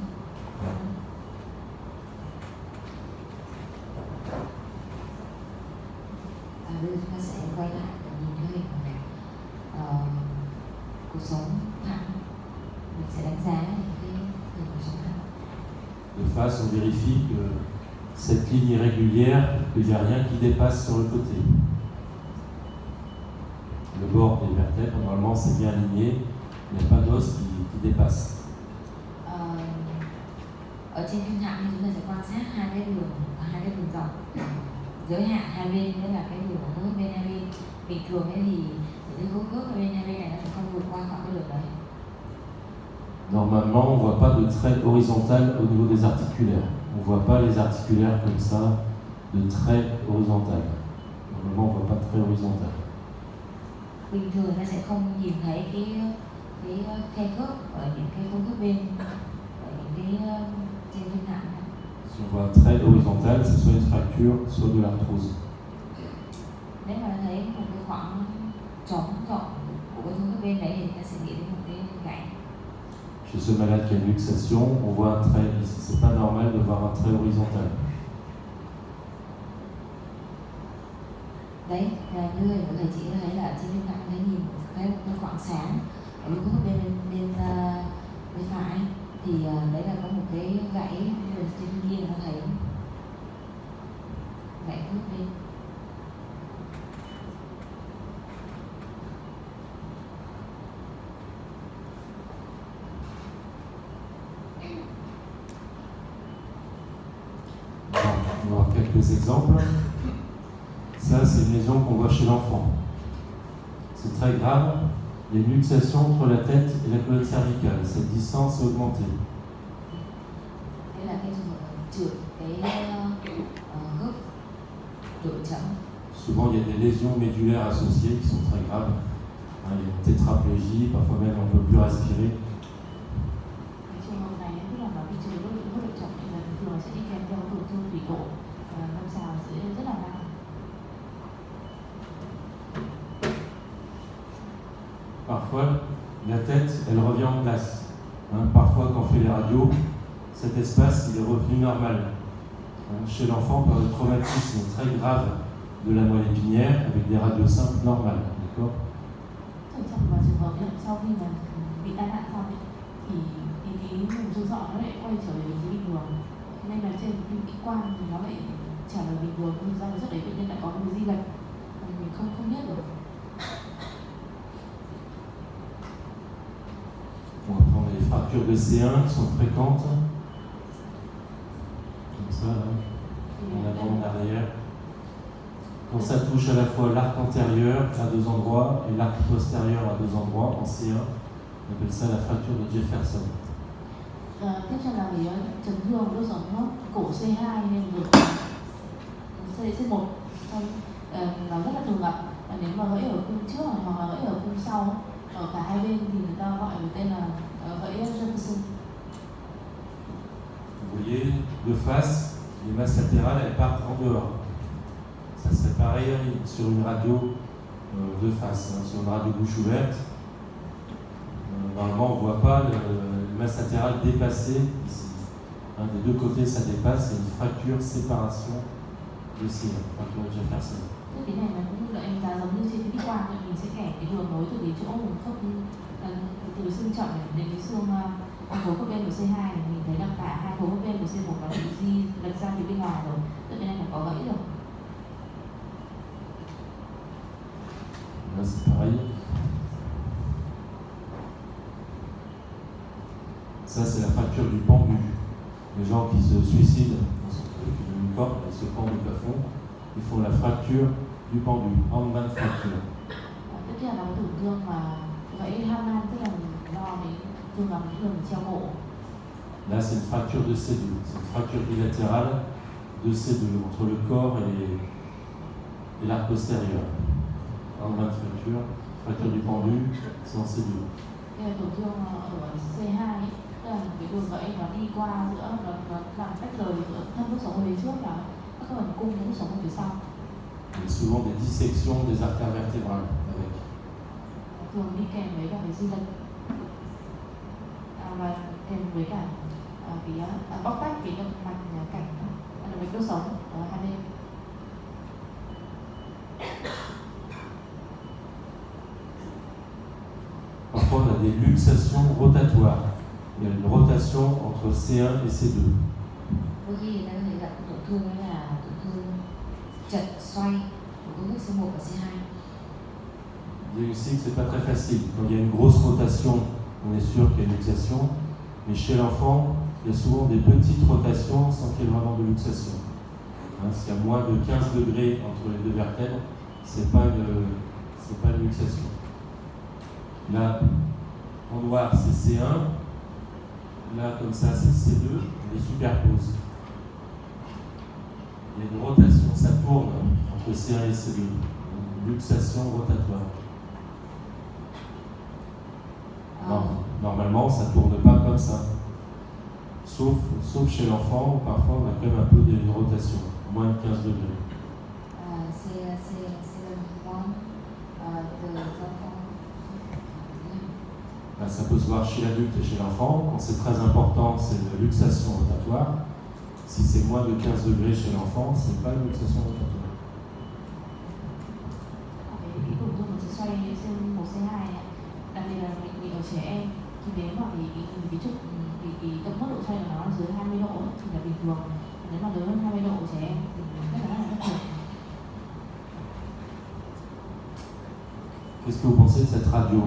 Bây giờ chúng ta sẽ quay lại để nhìn cái hình này. Cuộc sống thẳng, mình sẽ đánh giá những cái cuộc sống thẳng. De face, on vérifie que cette ligne est régulière, qu'il n'y a rien qui dépasse sur le côté. Le bord des vertèbres, normalement, c'est bien aligné, il n'y a pas d'os qui dépasse. Ở trên phim thẳng thì chúng ta sẽ quan sát hai cái đường dọc giới hạn hai bên, nghĩa là cái đường khớp bên hai bên. Bình thường ấy thì những cái khớp bên hai bên này nó sẽ không vượt qua khỏi cái đường đấy. Normalement, on ne voit pas de trait horizontal au niveau des articulaires. On ne voit pas les articulaires comme ça, de trait horizontal. Normalement, on ne voit pas de trait horizontal. Bình thường ta sẽ không nhìn thấy cái khe khớp ở những cái khớp bên, ở những cái trên phim thẳng. Si on voit un trait horizontal, c'est soit une fracture, soit de l'arthrose. Nếu mà thấy một cái khoảng trống rộng của cái khớp bên đấy thì ta sẽ nghĩ đến một cái gãy. Chez ce malade qui a une luxation, on voit un trait. C'est pas normal de voir un trait horizontal. Đấy, như thầy chị thấy là trên phim thẳng thấy nhìn cái khoảng sáng ở cái khớp bên phải thì đấy là có một cái gãy trên phim kia nó thấy gãy khớp bên. On va voir quelques exemples. Ça, c'est une lésion qu'on voit chez l'enfant. C'est très grave. Il y a une luxation entre la tête et la colonne cervicale. Cette distance est augmentée. Đây là cái trường hợp trượt cái khớp trượt chậm. Souvent, il y a des lésions médulaires associées qui sont très graves. Il y a une tétraplégie, parfois même on ne peut plus respirer. Cái trường hợp này tức là nó bị trượt rất là chậm nên là thường sẽ đi kèm theo tổn thương thủy cổ, lâm sàng sẽ rất là nặng. Parfois, la tête, elle revient en place. Parfois, quand on fait les radios, cet espace, il est revenu normal. Chez l'enfant, par le traumatisme très grave de la moelle épinière, avec des radios simples normales. D'accord ? Trong trường hợp sau khi mà bị tai nạn xong thì cái vùng xương sọ nó lại quay trở về vị trí bình thường. Nên là trên phim X quang thì nó lại trở về bình thường, nhưng do rất đấy bệnh nhân lại có cái di lệch mình không biết được. On va prendre les fractures de C1 qui sont fréquentes. Comme ça, là. En avant, en arrière. Quand ça touche à la fois l'arc antérieur à deux endroits et l'arc postérieur à deux endroits, en C1, on appelle ça la fracture de Jefferson. Tiếp theo là cái chấn thương đốt sống hốp cổ C2 nên được C1 nó rất là thường gặp. Và nếu mà gãy ở khung trước hoặc là gãy ở khung sau ở cả hai bên thì người ta gọi với tên là gãy Jefferson. Vous voyez, de face, les masses latérales, elles partent en dehors. Ça serait pareil sur une radio de face, sur une radio bouche ouverte. Normalement, on ne voit pas les masses latérales dépasser ici. Des deux côtés, ça dépasse, c'est une fracture, séparation de C1, fracture de Jefferson. Cái này là cũng là em giá giống như trên cái quang thì mình sẽ kẻ cái đường nối từ cái chỗ vùng khớp từ xương chậm đến cái xương khối khớp bên của C2 này, mình thấy là cả hai khối khớp bên của C1 nó bị di lệch ra phía bên ngoài rồi, tức cái này là có gãy rồi. Là, c'est pareil. Ça, c'est la fracture du pendu. Les gens qui se suicident sont une corde, elle se pend au plafond, ils font la fracture du pendu, Handman fracture. Tiếp theo là cái tổn thương mà gãy Haman, tức là do cái thương là những người treo mộ. Là, c'est une fracture de C2, c'est une fracture bilatérale de C2 entre le corps et l'arc postérieur. Handman fracture du pendu, c'est en C2. Đây là tổn thương ở C2 ấy, tức là cái đường gãy nó đi qua giữa nó làm tách rời giữa thân đốt sống ở phía trước và các phần cung đốt sống ở phía sau. Il y a souvent des dissections des artères vertébrales avec. Thường đi kèm với cả cái di lệch và kèm với cả cái bóc tách cái động mạch cảnh động mạch đốt sống ở hai bên. Parfois, on a des luxations rotatoires. Il y a une rotation entre C1 et C2. Đôi khi người ta có thể gặp tổn thương đó là tổn thương chật xoay của công thức C1 và C2. Diagnostic, c'est pas très facile. Quand il y a une grosse rotation, on est sûr qu'il y a une luxation. Mais chez l'enfant, il y a souvent des petites rotations sans qu'il y ait vraiment de luxation. S'il y a moins de 15 degrés entre les deux vertèbres, c'est pas une luxation. Là, en noir, c'est C1. Là, comme ça, c'est C2. On les superpose. Il y a une rotation, ça tourne entre C1 et C2. Une luxation rotatoire. Normalement, ça ne tourne pas comme ça. Sauf chez l'enfant, où parfois on a quand même un peu de rotation, moins de 15 degrés. Ça peut se voir chez l'adulte et chez l'enfant. Quand c'est très important, c'est une luxation rotatoire. Si c'est moins de 15 degrés chez l'enfant, ce n'est pas une luxation rotatoire. Cái tổn thương chỉ xoay C1, C2 đặc biệt là bị ở trẻ em thì nếu mà cái trục cái tổng mức độ xoay của nó dưới 20 độ thì là bình thường. Nếu mà lớn hơn 20 độ của trẻ em thì rất là bất thường. Qu'est-ce que vous pensez de cette radio?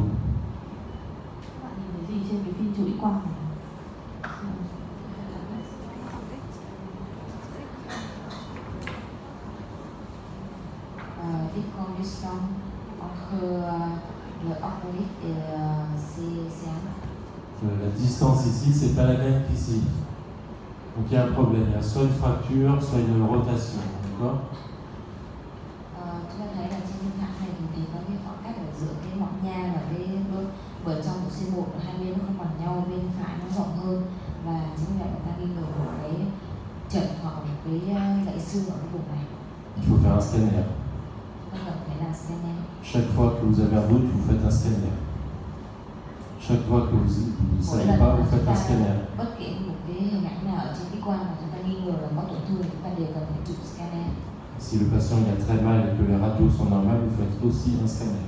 Các bạn nhìn thấy gì trên cái phim chụp X quang này? Disconnexion entre le oculite et C1. La distance ici, c'est pas la même qu'ici. Donc il y a un problème. Il y a soit une fracture, soit une rotation. D'accord? Chúng ta thấy là trên thẳng này thì có cái khoảng cách ở giữa cái mỏng nha và cái bờ trong của C1 ở hai bên nó không bằng nhau, bên phải nó rộng hơn và chính vì vậy người ta nghi ngờ một cái chật hoặc một cái gãy xương ở cái vùng này. Il faut faire un scanner. Chaque fois que vous avez un doute, vous faites un scanner. Chaque fois que vous ne savez pas, vous faites un scanner. Bất kỳ một cái hình ảnh nào ở trên cái quan mà chúng ta nghi ngờ là có tổn thương, chúng ta đều cần phải chụp scanner. Si le patient il a très mal et que les radios sont normales, vous faites aussi un scanner.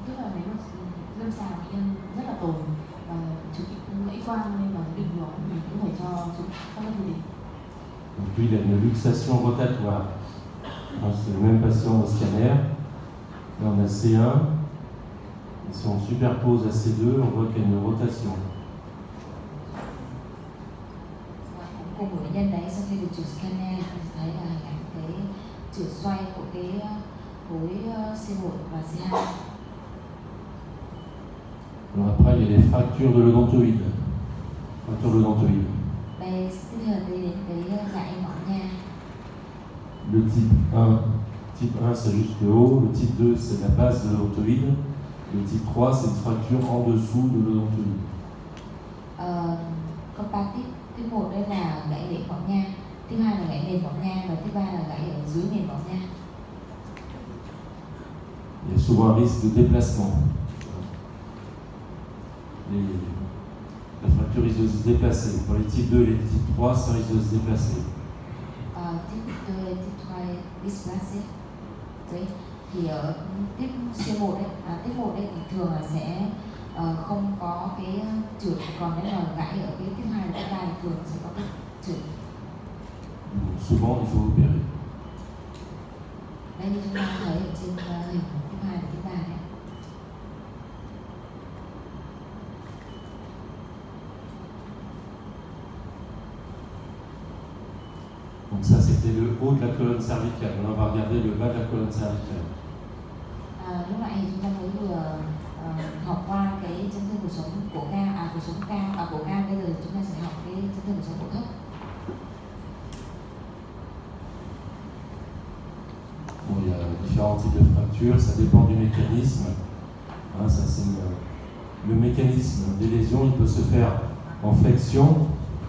Tức là nếu mà lâm sàng bệnh nhân rất là tồi và chụp X quang nên là bình thường mình cũng phải cho chụp các cái định. Donc lui, il a une luxation rotatoire. C'est le même patient au scanner. Là, on a C1. Et si on superpose à C2, on voit qu'il y a une rotation. Cùng bệnh nhân đấy sau khi được chụp scanner thì thấy là hình ảnh cái chiều xoay của cái khối C1 và C2. Alors après, il y a les fractures de l'odontoïde. Fracture de l'odontoïde. Đây, tiếp theo đến cái gãy mỏng nha. Le type 1. Type 1, c'est juste le haut. Le type 2, c'est la base de l'odontoïde. Le type 3, c'est une fracture en dessous de l'odontoïde. Có 3 type. Type 1 đây là gãy nền mỏng nha. Type 2 là gãy nền mỏng nha. Và type 3 là gãy ở dưới nền mỏng nha. Il y a souvent un risque de déplacement. La fracture risque de se déplacer. Pour les types 2 et les types 3, ça risque de se déplacer. Type 2 et type 3 displacé. Đấy. Thì ở type C1 ấy, type 1 ấy thì thường là sẽ không có cái trượt, còn nếu là gãy ở cái type 2 và type 3 thì thường sẽ có cái trượt. Souvent, il faut opérer. Đây như chúng ta thấy ở trên hình type 2 và type 3 này. Donc ça, c'était le haut de la colonne cervicale. Maintenant, on va regarder le bas de la colonne cervicale. Lúc nãy thì chúng ta mới vừa học qua cái chấn thương cột sống cổ cao, cột sống cao, cổ cao. Bây giờ chúng ta sẽ học cái chấn thương cột sống cổ thấp. Bon, il y a différents types de fractures, ça dépend du mécanisme. Hein, ça, c'est le mécanisme des lésions, il peut se faire en flexion,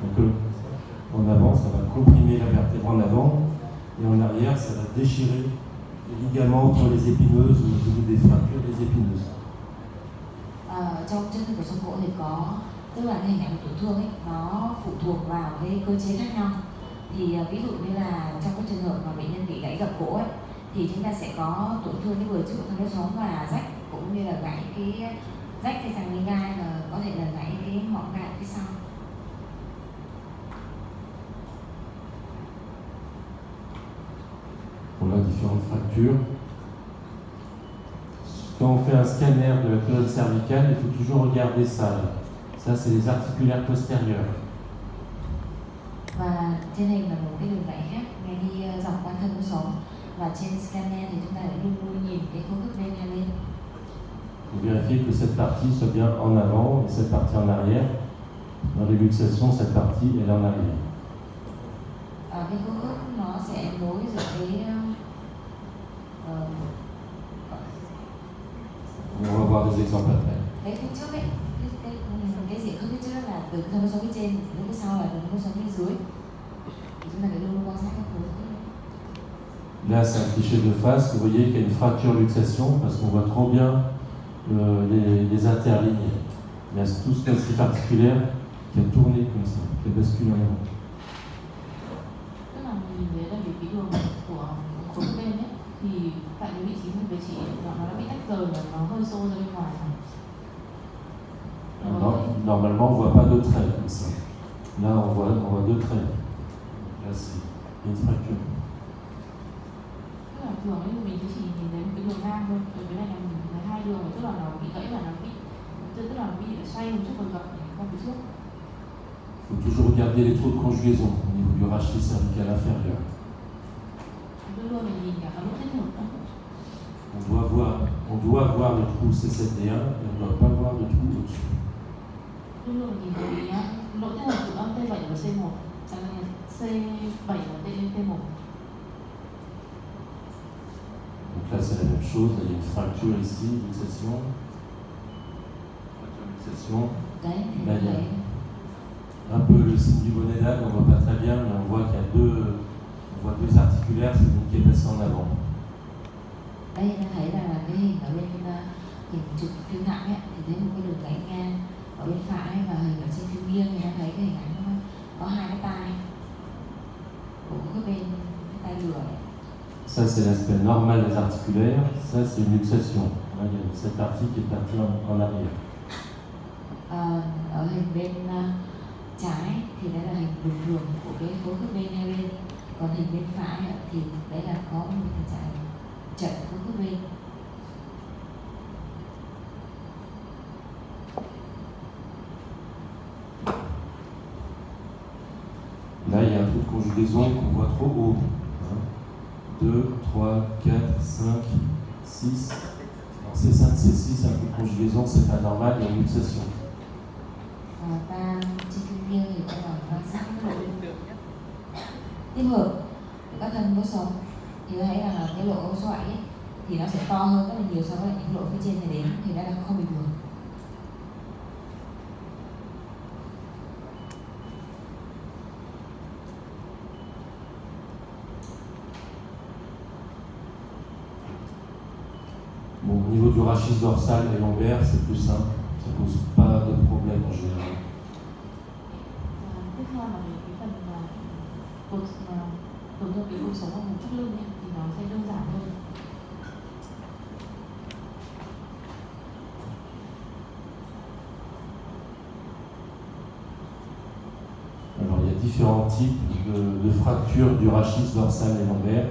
donc en avant, ça va comprimer la vertèbre en avant, et en arrière, ça va déchirer les ligaments entre les épineuses ou des fractures des épineuses. Trong chấn thương cột sống cổ thì có, tức là cái hình ảnh của tổn thương ấy, nó phụ thuộc vào cái cơ chế khác nhau. Thì ví dụ như là trong cái trường hợp mà bệnh nhân bị gãy gập cổ ấy, thì chúng ta sẽ có tổn thương cái bờ trước của đốt sống và rách, cũng như là gãy cái rách dây chằng linh gai, và có thể là gãy cái mỏm gai phía sau. On a différentes fractures. Quand on fait un scanner de la colonne cervicale, il faut toujours regarder ça. Ça, c'est les articulaires postérieurs. Và trên hình là một cái đường gãy khác ngay đi dọc qua thân đốt sống, và trên scanner thì chúng ta lại luôn luôn nhìn cái khối khớp bên hai bên. Il faut vérifier que cette partie soit bien en avant et cette partie en arrière. Dans les luxations, cette partie elle est en arrière. Cái khối khớp nó sẽ nối giữa cái On va voir des exemples après. cái phía trước ấy, cái diện khớp phía trước là từ thân đốt sống phía trên đến phía sau là từ thân đốt sống phía dưới. Thì chúng ta phải luôn luôn quan sát các khối khớp. Là, c'est un cliché de face. Vous voyez qu'il y a une fracture luxation parce qu'on voit trop bien les interlignes. Il y a tout ce massif articulaire qui a tourné comme ça, qui a basculé en avant. Tức là nhìn thấy là cái đường của khối bên ấy, thì tại cái vị trí mình về chỉ nó đã bị tách rời và nó hơi xô ra bên ngoài. Normalement, on ne voit pas de traits comme ça. Là, on voit deux traits. Là, c'est une fracture. Tức là thường ấy mình chỉ nhìn thấy một cái đường ngang thôi, rồi cái này là mình nhìn thấy hai đường, tức là nó bị gãy và nó bị, tức là nó bị xoay một chút còn gập qua phía trước. Il faut toujours regarder les trous de conjugaison au niveau du rachis cervical inférieur. Luôn luôn mình nhìn cả cái lỗ thích hợp đó. On doit voir le trou C7D1 et on ne doit pas voir le trou au-dessus. Luôn luôn mình nhìn thấy lỗ thích hợp của âm T7 và C1, C7 và T1. Donc là, c'est la même chose. Là, il y a une fracture ici, luxation. Fracture, luxation. Là, il y a un peu le signe du bonnet d'âne, on ne voit pas très bien, mais on voit qu'il y a deux articulaires, c'est une qui est passée en avant. Đây ta thấy là cái hình ở bên hình chụp phim nặng ấy, thì thấy một cái đường gãy ngang ở bên phải, và hình ở trên phim nghiêng thì ta thấy cái hình ảnh có hai cái tai của cái bên cái tai lửa ấy. Ça, c'est l'aspect normal des articulaires. Ça, c'est une luxation. Là, il y a cette partie qui est partie en arrière. Ở hình bên trái thì đây là hình bình thường của cái khối khớp bên hai bên, còn hình bên phải thì đấy là có một tình trạng chậm khối khớp bên. Là, il y a un trou de conjugaison qu'on voit trop haut. 2, 3, 4, 5, 6. Alors C5, C6, un trou de conjugaison, c'est pas normal, il y a une luxation. Ta trên phim nghiêng thì ta là quan sát cái lỗ tiếp hợp của các thân đốt sống, thì ta thấy là cái lỗ xoại ấy, thì nó sẽ to hơn rất là nhiều so với những lỗ phía trên này đến, thì đã là không bình thường. Bon, au niveau du rachis dorsal et lombaire, c'est plus simple, ça ne pose pas de problème en général. Tiếp theo là cái phần tổn thương cái cột sống ở vùng thắt lưng ấy, thì nó sẽ đơn giản hơn. Alors, il y a différents types de fractures du rachis dorsal et lombaire.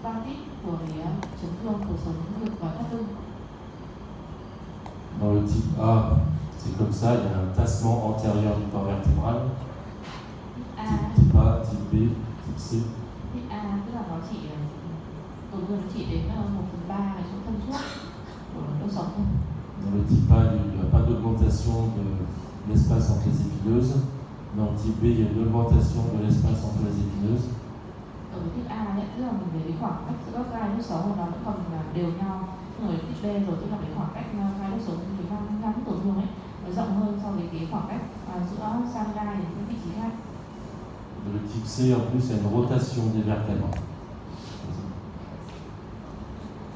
Ba tiếp của cái chấn thương cột sống ngực và thắt lưng. Dans le type A, c'est comme ça, il y a un tassement antérieur du corps vertébral. A type B, type C. Type A tức là nó chỉ tổn thương nó chỉ đến 1/3 cái chỗ thân suốt của đốt sống thôi. Dans le type A, il n'y a pas d'augmentation de l'espace entre les épineuses. Dans le type B, il y a une augmentation de l'espace entre les épineuses. Ở cái type A ấy, tức là mình để cái khoảng cách giữa các gai đốt sống nó vẫn còn là đều nhau. Nhưng ở type B rồi tức là cái khoảng cách gai đốt sống với ngăn tổn thương ấy nó rộng hơn so với cái khoảng cách giữa sang gai đến cái vị trí khác. Dans le type C, en plus, il y a une rotation des vertèbres.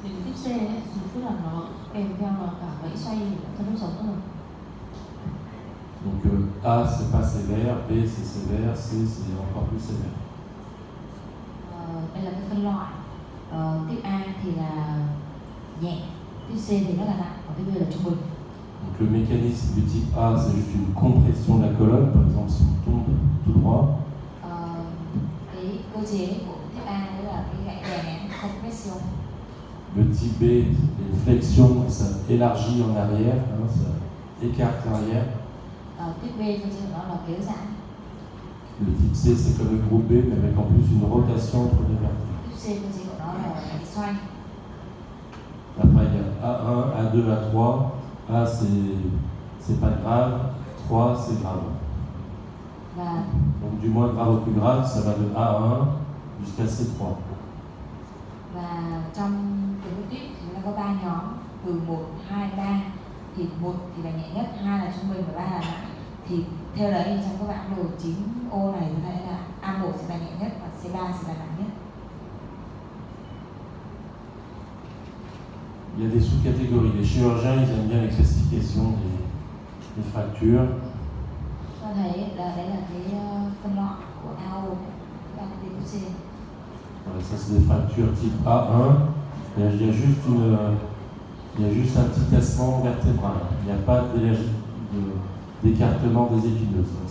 Thì cái type C ấy, tức là nó kèm theo là cả gãy xoay thân đốt sống nữa. Donc A, c'est pas sévère, B, c'est sévère, C, c'est encore plus sévère. Đây là cái phân loại. Type A thì là nhẹ, type C thì rất là nặng, và type B là trung bình. Donc le mécanisme du type A, c'est juste une compression de la colonne, par exemple si on tombe tout droit. Cái cơ chế của type A đó là cái gãy đè nén, compression. Le type B, c'est une flexion, ça élargit en arrière, ça écarte l'arrière. Type B cơ chế của nó là kéo giãn. Le type C, c'est comme le groupe B, mais avec en plus une rotation entre les vertèbres. Type C cơ chế của nó là gãy xoay. Après, il y a A1, A2, A3. A, c'est pas grave. 3, c'est grave. Và Donc du moins grave au plus grave, ça va de A1 jusqu'à C3. Và trong từng cái tuyết chúng ta có 3 nhóm từ 1, 2, 3. Thì 1 thì là nhẹ nhất, 2 là trung bình và 3 là nặng. Thì theo đấy trong các bản đồ 9O này chúng ta thấy là A1 sẽ là nhẹ nhất và C3 sẽ là nặng nhất. Il y a des sous-catégories. Les chirurgiens, ils aiment bien les classifications des fractures. Ta thấy là đấy là cái phân loại của AO và TQC. Voilà, ça c'est des fractures type A1. Il y a juste un petit tassement vertébral. Il n'y a pas d'écartement des épineuses. Donc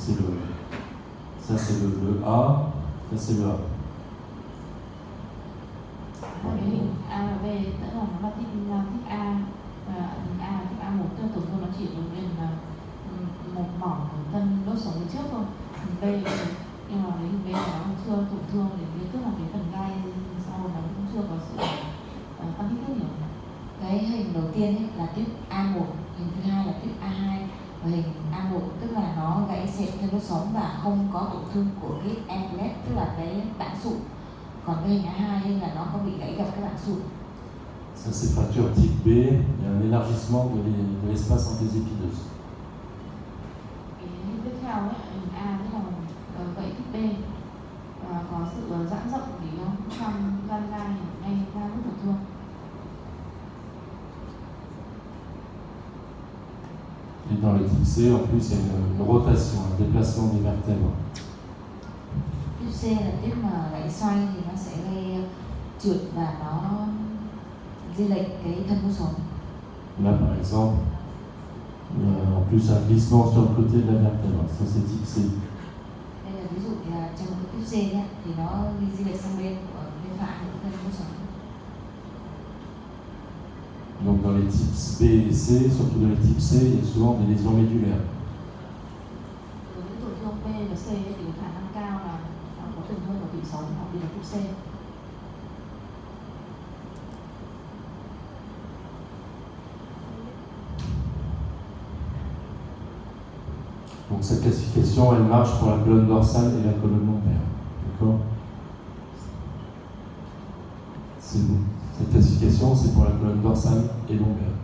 ça c'est le A, ça c'est le A. Cái hình A và B tức là nó là type A và hình A type A1 tức là tổn thương nó chỉ ở bên một mỏm của thân đốt sống phía trước thôi. Hình B nhưng mà cái hình B nó chưa tổn thương thì tức là cái phần gai sau nó cũng chưa có sự tăng kích thước nhiều. Cái hình đầu tiên ấy là type A1, hình thứ hai là type A2 và hình A1 tức là nó gãy sẹo thân đốt sống và không có tổn thương của cái anklet tức là cái bảng sụn. Còn cái hình A2 là nó có bị gãy gặp cái bảng sụn. Ça c'est fracture type B, il y a un élargissement de l'espace entre les épineuses. Cái tiếp theo ấy, hình A tức là gãy type B và có sự giãn rộng để trong gan gai ngay ra mức tổn thương. Et dans le type C, en plus, il y a une rotation, un déplacement des vertèbres. Type C là type mà gãy xoay thì nó sẽ gây trượt và nó di lệch cái thân đốt sống. Là, par exemple, en plus un glissement sur le côté de la vertèbre. Ça, c'est type C. Đây là ví dụ là trong cái type C nhé, thì nó di lệch sang bên của bên phải của thân đốt sống. Donc dans les types B et C, surtout dans les types C, il y a souvent des lésions médulaires. Đối với tổn thương B và C thì có khả năng cao là có tổn thương ở tủy sống hoặc là type C. Donc cette classification, elle marche pour la colonne dorsale et la colonne lombaire. D'accord ? Cette classification, c'est pour la colonne dorsale et lombaire.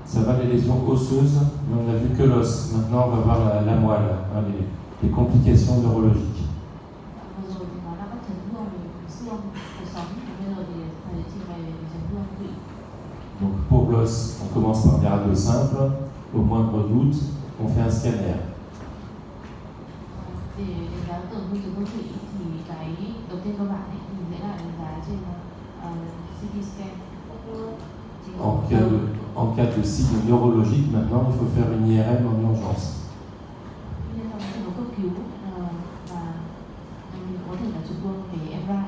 Ça va les lésions osseuses, mais on n'a vu que l'os. Maintenant, on va voir la moelle, les complications neurologiques. Vừa rồi thì nó đã có chấn thương về xương, cuộc sống, và bây giờ thì thầy trình bày về chấn thương tụy. Donc pour l'os, on commence par des radios simples. Au moindre doute, on fait un scanner. Để đánh giá tổn thương chấn thương tụy thì cái đầu tiên cơ bản ấy, mình sẽ là đánh giá trên CT scan. En cas de signe neurologique, maintenant, il faut faire une IRM en urgence. Tuy nhiên trong trường hợp cấp cứu và mình có thể là chụp luôn về MRI.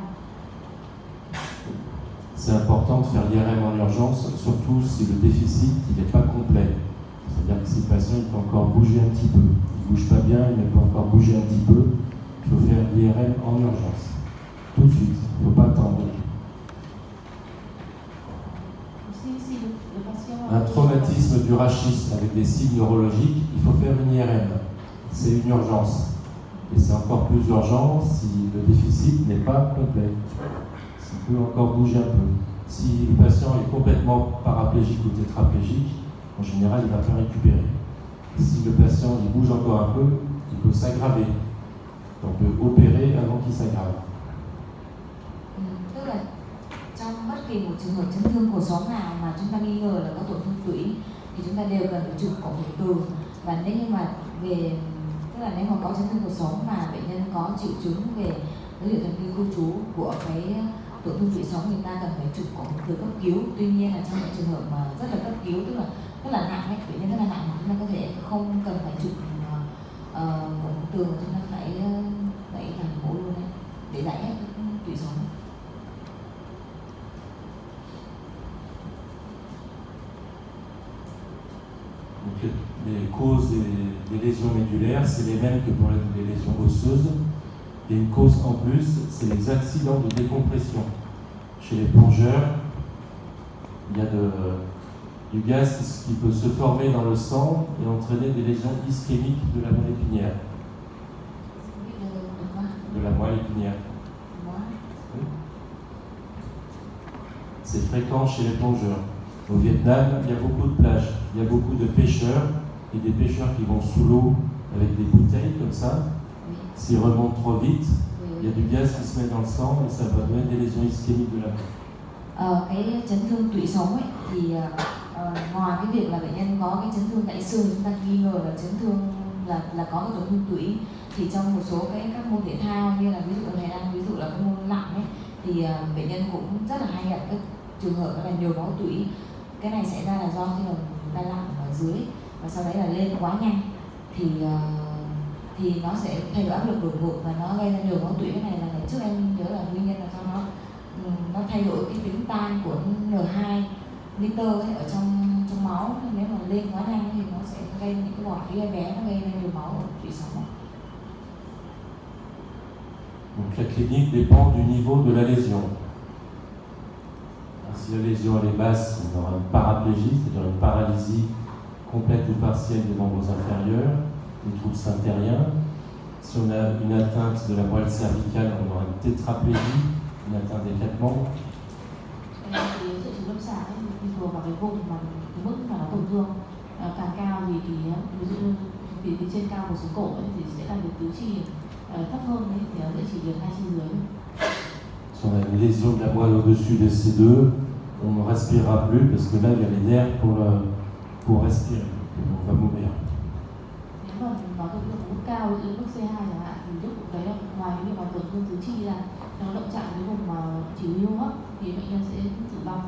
C'est important de faire l'IRM en urgence, surtout si le déficit n'est pas complet. C'est-à-dire que si le patient il peut encore bouger un petit peu, il ne bouge pas bien, mais il peut encore bouger un petit peu, il faut faire l'IRM en urgence, tout de suite, il ne faut pas attendre. Un traumatisme du rachis avec des signes neurologiques, il faut faire une IRM. C'est une urgence. Et c'est encore plus urgent si le déficit n'est pas complet. S'il peut encore bouger un peu. Si le patient est complètement paraplégique ou tétraplégique, en général, il ne va pas récupérer. Si le patient il bouge encore un peu, il peut s'aggraver. On peut opérer avant qu'il s'aggrave. Tức là trong bất kỳ một trường hợp chấn thương cuộc sống nào mà chúng ta nghi ngờ là có tổn thương tủy thì chúng ta đều cần phải chụp cộng hưởng từ. Và nếu như mà tức là nếu mà có chấn thương cuộc sống mà bệnh nhân có triệu chứng về dấu hiệu thần kinh khu trú của cái tổn thương tủy sống thì ta cần phải chụp cộng hưởng từ cấp cứu. Tuy nhiên là trong những trường hợp mà rất là cấp cứu, tức là rất là nặng ấy, bệnh nhân rất là nặng, chúng ta có thể không cần phải chụp cộng hưởng từ, chúng ta phải làm mổ luôn đấy để giải ép tủy sống. Donc, les causes des lésions médulaires, c'est les mêmes que pour les lésions osseuses. Et une cause en plus, c'est les accidents de décompression. Chez les plongeurs, il y a du gaz qui peut se former dans le sang et entraîner des lésions ischémiques de la moelle épinière. De la moelle épinière. Oui. C'est fréquent chez les plongeurs. Au Vietnam, il y a beaucoup de plages, il y a beaucoup de pêcheurs, et des pêcheurs qui vont sous l'eau avec des bouteilles comme ça. S'ils remontent trop vite, il y a du gaz qui se met dans le sang et ça va donner des lésions ischémiques de la moelle. Cái chấn thương tủy sống ấy thì ngoài cái việc là bệnh nhân có cái chấn thương gãy xương, chúng ta nghi ngờ là chấn thương là có cái tổn thương tủy, thì trong một số các môn thể thao như là ví dụ này đang ví dụ là cái môn lặn ấy thì bệnh nhân cũng rất là hay gặp các trường hợp là nhồi máu tủy. Cái này xảy ra là do khi mà người ta lặn ở dưới và sau đấy là lên quá nhanh thì nó sẽ thay đổi áp lực đột ngột và nó gây ra nhồi máu tủy. Cái này là ngày trước em nhớ là nguyên nhân là do nó thay đổi cái tính tan của N2 nitơ ấy ở trong máu. Nếu mà lên quá nhanh thì nó sẽ gây những cái bọt khí bé, nó gây ra nhồi máu ở tủy sống. Donc la clinique dépend du niveau de la lésion. Si la lésion elle est basse, on aura une paraplégie, c'est-à-dire une paralysie complète ou partielle des membres inférieurs, des troubles syntériens. Si on a une atteinte de la moelle cervicale, on aura une tétraplégie, une atteinte des 4 membres. Triệu chứng lâm sàng ấy thì phù vào cái vùng mà cái mức mà nó tổn thương càng cao thì ví dụ như từ trên cao của xuống cổ ấy, thì sẽ làm được tứ chi thấp hơn đấy thì nó sẽ chỉ được hai chi dưới. Si on a une lésion de la moelle au-dessus de ces deux, on ne respirera plus parce que là il y a les nerfs pour respirer, on va mourir. Nếu mà nó tổn thương mức cao như mức C2 chẳng hạn thì lúc đấy là ngoài cái việc mà tổn thương tứ chi ra, nó động chạm cái vùng mà chỉ huy hô hấp thì bệnh nhân sẽ tử vong.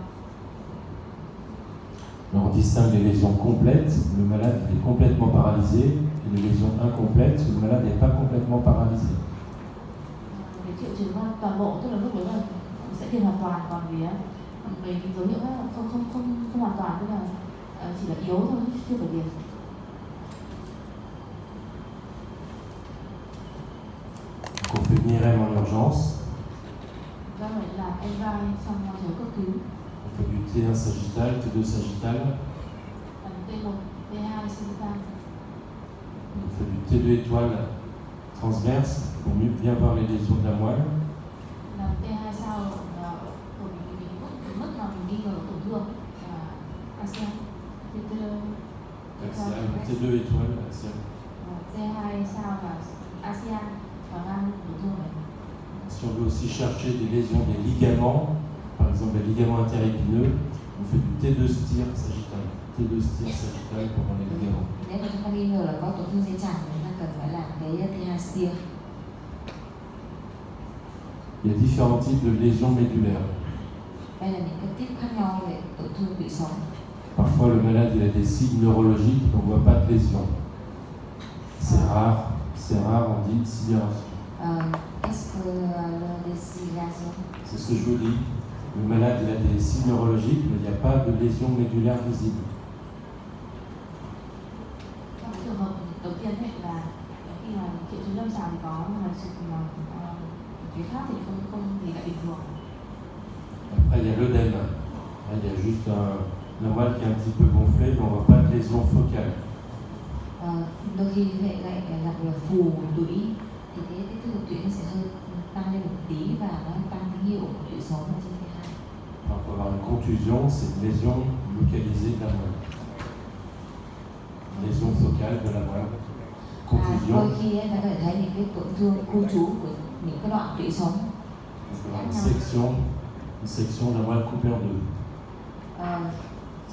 Alors on distingue les lésions complètes, le malade est complètement paralysé, et les lésions incomplètes, le malade n'est pas complètement paralysé. Cái triệu chứng toàn bộ tức là lúc đấy là sẽ tiền hoàn toàn, còn về cái dấu hiệu không hoàn toàn, tức là chỉ là yếu thôi, chưa phải tiền. On fait une IRM en urgence. Do vậy là MRI trong trường cấp cứu. On fait du T1 sagittal, T2 sagittal. T1, T2 sagittal. On fait du T2 étoile transverse pour mieux bien voir les lésions de la moelle. Làm T2 sao của mình mức mà mình nghi ngờ tổn thương là axial. T2 étoile axial. T2 sao là axial và ngang tổn thương này. Si on veut aussi chercher des lésions des ligaments, par exemple les ligaments interépineux, on fait du T2 stir sagittal. T2 stir sagittal pour voir les ligaments. Nếu mà chúng ta nghi ngờ là có tổn thương dây chằng thì chúng ta cần phải làm cái T2 stir. Il y a différents types de lésions médulaires. Đây là những cái tiếp khác nhau về tổn thương tủy sống. Parfois le malade il a des signes neurologiques, on ne voit pas de lésion. C'est rare, on dit sidération. C'est ce que je vous dis. Le malade il a des signes neurologiques, mais il n'y a pas de lésion médulaire visible. đầu tiên ấy là khi mà triệu chứng lâm sàng thì có, nhưng mà cái khác thì không thì lại bình thường. Après, il y a l'œdème. Là, il y a juste la moelle qui est un petit peu gonflée, mais on ne voit pas de lésion focale. Đôi khi lại gặp là phù tủy, thì cái thức của tủy nó sẽ hơi tăng lên một tí và nó tăng tín hiệu của tủy sống ở trên cái hai. On peut avoir une contusion, c'est une lésion localisée de la moelle. Lésion focale de la moelle. Contusion. Đôi khi ta có thể thấy những cái tổn thương khu trú của những cái đoạn tủy sống. On peut avoir une section de la moelle coupée en deux.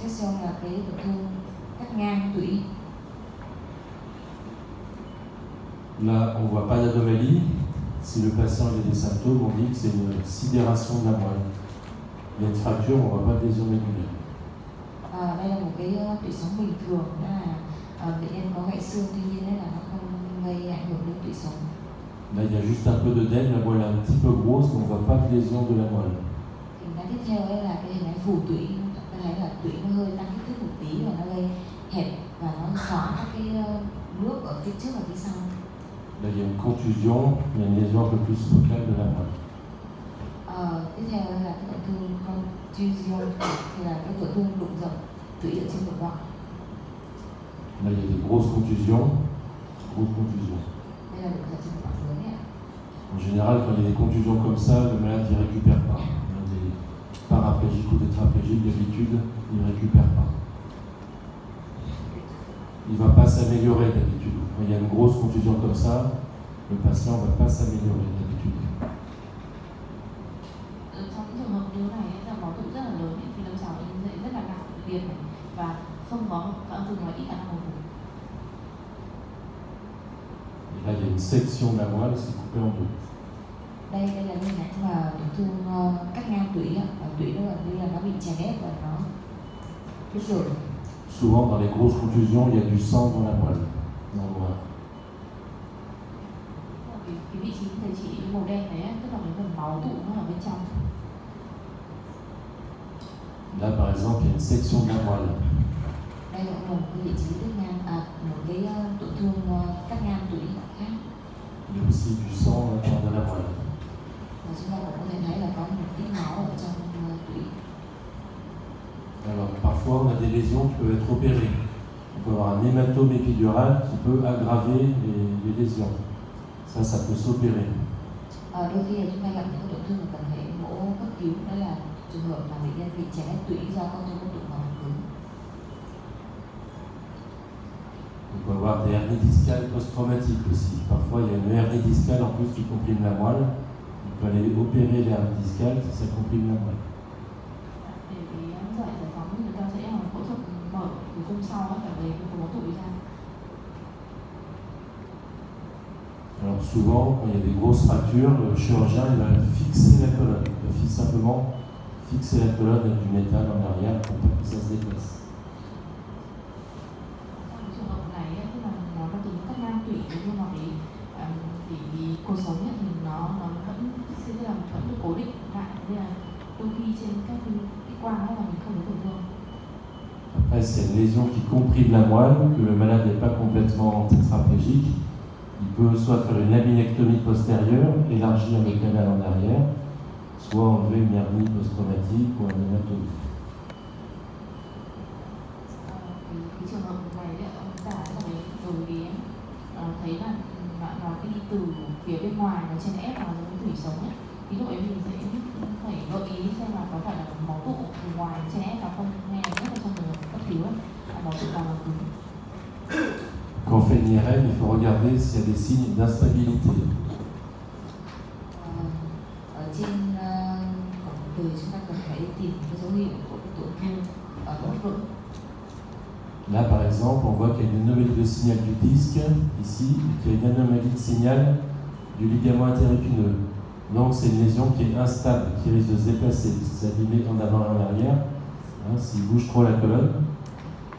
Section là cái tổn thương cắt ngang tủy. Là, on ne voit pas d'anomalie. Si le patient a des symptômes, on dit que c'est une sidération de la moelle. Il y a une fracture, on ne voit pas de lésion médulaire. Đây là một cái tủy sống bình thường, đó là bệnh nhân có gãy xương, tuy nhiên là nó không gây ảnh hưởng đến tủy sống. Là, il y a juste un peu d'œdème, la moelle est un petit peu grosse, mais on ne voit pas de lésion de la moelle. Hình ảnh tiếp theo ấy là cái hình ảnh phù tủy, ta thấy là tủy nó hơi tăng kích thước một tí và nó gây hẹp và nó xóa các cái nước ở phía trước và phía sau. Là, il y a une contusion, il y a une lésion un peu plus focale de la moelle. Tiếp theo là cái tổn thương contusion, thì là cái tổn thương đụng rộng tủy ở trên một đoạn. Là, il y a des grosses contusions. Đây là đụng rộng trên một đoạn lớn ạ. En général, quand il y a des contusions comme ça, le malade ne récupère pas. Il y a des paraplégiques ou tétraplégiques, d'habitude, il ne récupère pas. Il ne va pas s'améliorer d'habitude. Quand il y a une grosse contusion comme ça, le patient ne va pas s'améliorer d'habitude. Trong những trường hợp như này là máu tụ rất là lớn thì lâm sàng bệnh nhân sẽ rất là nặng liệt và không có thường là ít khả năng hồi phục. Et là, il y a une section de la moelle, c'est coupé en deux. Đây là hình ảnh mà tổn thương cắt ngang tủy, tủy nó gần như là nó bị chèn ép và nó đứt rồi. Souvent, dans les grosses contusions, il y a du sang dans la moelle, dans le noir. Cái vị trí thầy chỉ màu đen đấy, tức là cái phần máu tụ nó ở bên trong. Là, par exemple, il y a une section de la moelle. Đây là một cái vị trí cắt ngang, một cái tổn thương cắt ngang tủy khác. Il y a aussi du sang à l'intérieur de la moelle. Và chúng ta cũng có thể thấy là có một ít máu ở trong tủy. Alors, parfois, on a des lésions qui peuvent être opérées. On peut avoir un hématome épidural qui peut aggraver les lésions. Ça peut s'opérer. Đôi khi là chúng ta gặp những tổn thương mà cần phải mổ cấp cứu, đó là trường hợp mà bệnh nhân bị chèn ép tủy do con thương có tụ máu cứng. On peut avoir des hernies discales post-traumatiques aussi. Parfois, il y a une hernie discale en plus qui comprime la moelle. On peut aller opérer l'hernie discale si ça comprime la moelle. Giải phóng thì người ta sẽ phẫu thuật mở tử cung sau và lấy cái máu tụ ra. Alors souvent, quand il y a des grosses fractures, le chirurgien il va fixer la colonne. Il va simplement fixer la colonne avec du métal en arrière pour pas que ça se déplace. Trong trường hợp này tức là nó có tính cắt ngang tủy, nhưng mà cái cột sống thì nó vẫn sẽ là vẫn được cố định lại, nên là đôi khi trên các cái quang là mình không có tổn thương. Après, c'est une lésion qui comprime la moelle, que le malade n'est pas complètement tétraplégique. Il peut soit faire une laminectomie postérieure, élargir le canal en arrière, soit enlever une hernie post-traumatique ou un hématome. Cái trường hợp này ông ta rồi thấy là nó đi từ phía bên ngoài nó chèn ép vào cái tủy sống ấy. Ví dụ ấy mình sẽ phải gợi ý xem là có phải là máu tụ từ ngoài chèn ép vào không, nghe nhất là trong trường hợp cấp cứu ấy, là máu tụ vào là cứng. Quand on fait une IRM, il faut regarder s'il y a des signes d'instabilité. Ở trên cổng từ chúng ta cần phải tìm cái dấu hiệu của tổn thương ở bất vững. Là, par exemple, on voit qu'il y a une anomalie de signal du disque, ici, et qu'il y a une anomalie de signal du ligament interépineux. Donc, c'est une lésion qui est instable, qui risque de se déplacer, de s'abîmer en avant et en arrière. S'il bouge trop la colonne,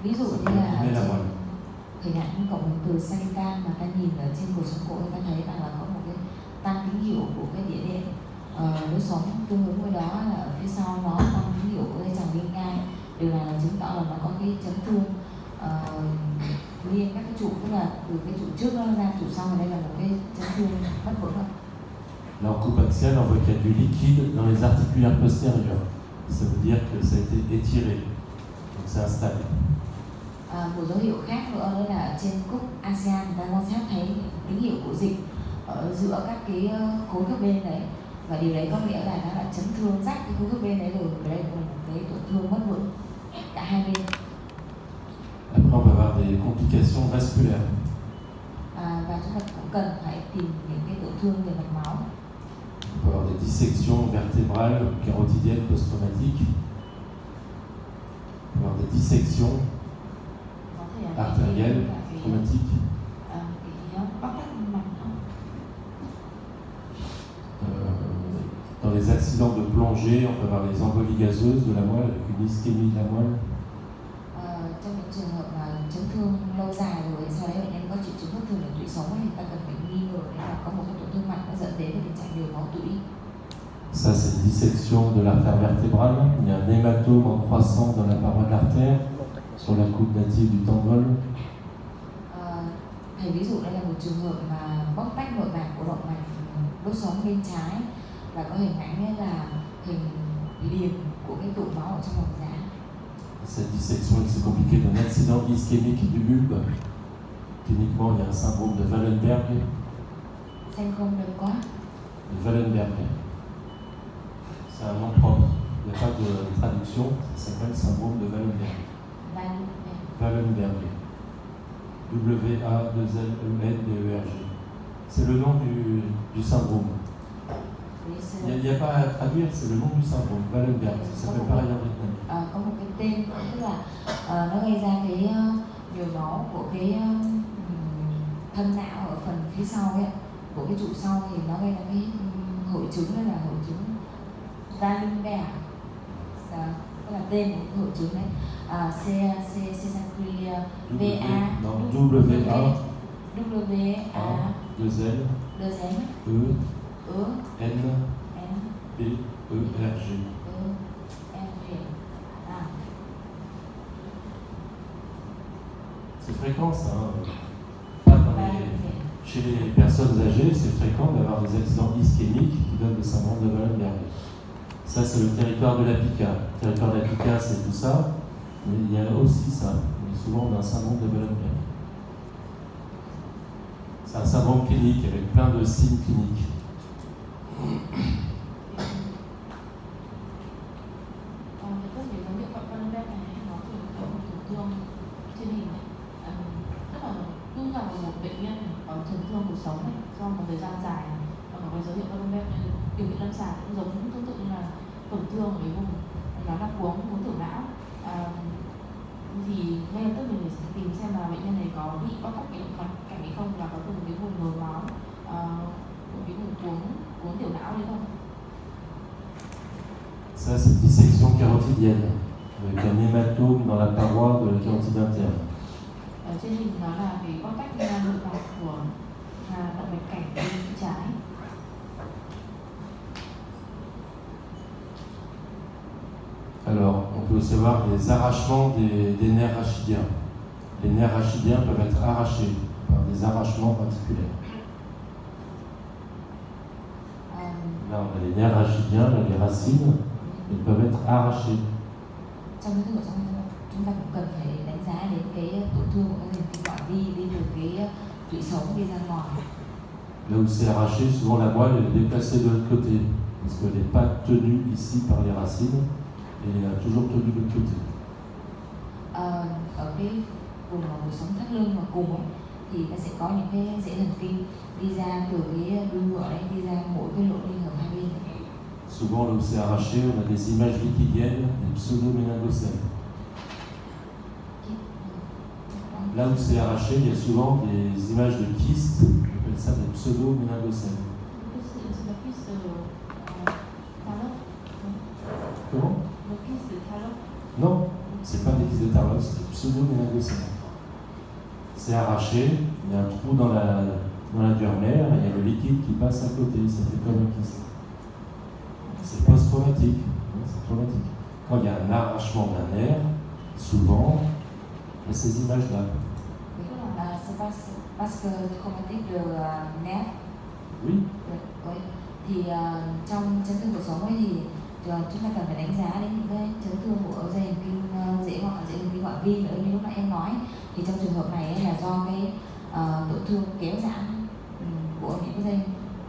ví dụ ça như peut là abîmer la moelle. hình ảnh cổng từ sagittal mà ta nhìn ở trên cột sống cổ, ta thấy rằng là có một cái tăng tín hiệu của cái địa đệm lối sống, tương ứng với đó là ở phía sau nó tăng tín hiệu của dây chằng bên ngang, điều này là chứng tỏ là nó có cái chấn thương liên các cái trụ, tức là từ cái trụ trước nó ra trụ sau, và đây là một cái chấn thương mất vững rồi. Là en coupe axiale, on voit qu'il y a du liquide dans les articulaires postérieures. Ça veut dire que ça a été étiré, donc c'est installé. Một dấu hiệu khác nữa đó là ở trên cúc ASEAN người ta quan sát thấy tín hiệu của dịch ở giữa các cái khối khớp bên đấy, và điều đấy có nghĩa là nó đã chấn thương rách cái khối khớp bên đấy rồi, và đây là một cái tổn thương mất vững cả hai bên. Après, on va avoir des complications vasculaires. Và chúng ta cũng cần phải tìm những cái tổn thương về mạch máu. On peut avoir des dissections vertébrales, carotidiennes, post-traumatiques. On peut avoir des dissections artérielles, traumatiques. Dans les accidents de plongée, on peut avoir les embolies gazeuses de la moelle avec une ischémie de la moelle. Trong những trường hợp mà chấn thương lâu dài rồi, sau đấy bệnh nhân có triệu chứng bất thường ở tủy sống thì ta cần phải nghi ngờ là có một cái tổn thương mạnh nó dẫn đến tình trạng nhồi máu tủy. Ça, c'est une dissection de l'artère vertébrale. Il y a un hématome en croissant dans la paroi de l'artère, sur la coupe native du tendon. Thầy ví dụ đây là một trường hợp mà bóc tách nội mạc của động mạch đốt sống bên trái, và có hình ảnh là hình liềm của cái tụ máu ở trong lòng giá. Cette dissection, c'est compliqué d'un accident ischémique du bulbe. Cliniquement, il y a un syndrome de Wallenberg. Xanh không được quá. De Wallenberg. C'est un nom propre. Il n'y a pas de traduction. Ça s'appelle syndrome de Wallenberg. Wallenberg. W-A-2-L-E-N-B-E-R-G. C'est le nom du syndrome. Il n'y a pas à traduire, c'est le nom du syndrome, Wallenberg. Ça s'appelle pareil en vietnamien. Có một cái tên, tức là nó gây ra cái nhồi máu của cái thân não ở phần phía sau ấy, của cái trụ sau, thì nó gây ra cái hội chứng, đó là hội chứng Wallenberg. Đó là tên của cái hội chứng đấy. C'est fréquent ça. Pas chez les personnes âgées, c'est fréquent d'avoir des accidents ischémiques qui donnent des syndromes de Wallenberg. Ça, c'est le territoire de la PICA. Le territoire de la PICA, c'est tout ça. Mais il y a aussi ça. On est souvent d'un syndrome de Wallenberg. C'est un syndrome clinique avec plein de signes cliniques. Chấn thương cuộc sống này, do một thời gian dài và có cái dấu hiệu Wallenberg, biểu hiện lâm sàng cũng giống tương tự như là tổn thương ở cái vùng nó là cuống tiểu não. Thì ngay lập tức mình phải tìm xem là bệnh nhân này có bị có các cái động mạch cảnh hay không, và có từng cái vùng nhồi máu, cái vùng cuống tiểu não đấy không. Ça, c'est une dissection carotidienne avec un hématome dans la paroi de la carotide interne. Ở trên hình nó là cái bóc tách nội mạch của động mạch cảnh bên trái. Alors, on peut aussi avoir des arrachements des nerfs rachidiens. Les nerfs rachidiens peuvent être arrachés par des arrachements articulaires. Là, on a les nerfs rachidiens, là, les racines, ils peuvent être arrachés. Trong cái trường hợp chúng ta cũng cần phải đánh giá đến cái tổn thương của các hình kinh quản đi từ cái tủy sống đi ra ngoài. Là où c'est arraché, souvent la moelle est déplacée de l'autre côté, parce qu'elle n'est pas tenue ici par les racines, et elle est toujours tenue de l'autre côté. Ở cái vùng mà tủy sống thắt lưng mà cùng ấy, thì nó sẽ có những cái rễ thần kinh đi ra từ cái đuôi ngựa đấy, đi ra mỗi cái lỗ liên hợp hai bên. Souvent, là où c'est arraché, on a des images liquidiennes, des pseudo-méningocèles. Là où c'est arraché, il y a souvent des images de kystes, on appelle ça des pseudo-méningocèles. Comment? Non, c'est pas des kystes de Tarlov, c'est des pseudo-méningocèles. C'est arraché, il y a un trou dans la duramère, et il y a le liquide qui passe à côté, ça fait comme un kyste. C'est post-traumatique, c'est traumatique. Quand il y a un arrachement d'un nerf, souvent, il y a ces images-là. Parce que traumatique de nerf. Oui. Oui. Thì trong chấn thương cuộc sống ấy thì chúng ta cần phải đánh giá đến những cái chấn thương của dây thần kinh dễ hoặc dây thần kinh ngoại vi nữa như lúc nãy em nói. Thì trong trường hợp này ấy là do cái tổn thương kéo giãn của những cái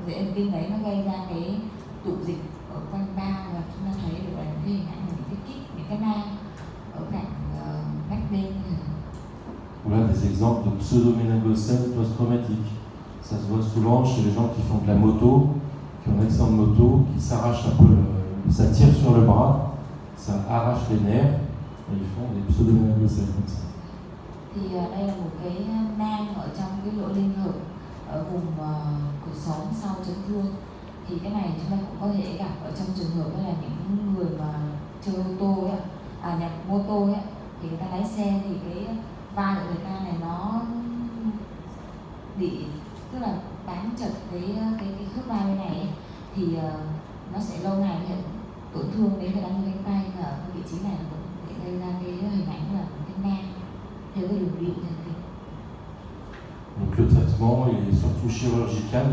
dây thần kinh đấy nó gây ra cái tụ dịch ở quanh ba, và chúng ta thấy được là cái hình ảnh của những cái kít, những cái nang ở cạnh vách bên. Voilà des exemples de pseudoméningocèle post-traumatique. Ça se voit souvent chez les gens qui font de la moto, qui ont un accident de moto, qui s'arrachent un peu, ça tire sur le bras, ça arrache les nerfs, et ils font des pseudoméningocèles comme ça. Thì đây là một cái nang ở trong cái lỗ liên hợp ở vùng cột sống sau chấn thương. Thì cái này chúng ta cũng có thể gặp ở trong trường hợp đó là những người mà chơi ô tô ấy, nhập mô tô ấy, thì người ta lái xe thì cái vai của người ta này nó bị, tức là bám chặt cái khớp vai bên này ấy, thì nó sẽ lâu ngày hiện tổn thương đến cái đám cánh tay, và cái vị trí này nó cũng có thể gây ra cái hình ảnh là cái nang theo cái đường điện thần kinh. Donc le traitement est surtout chirurgical,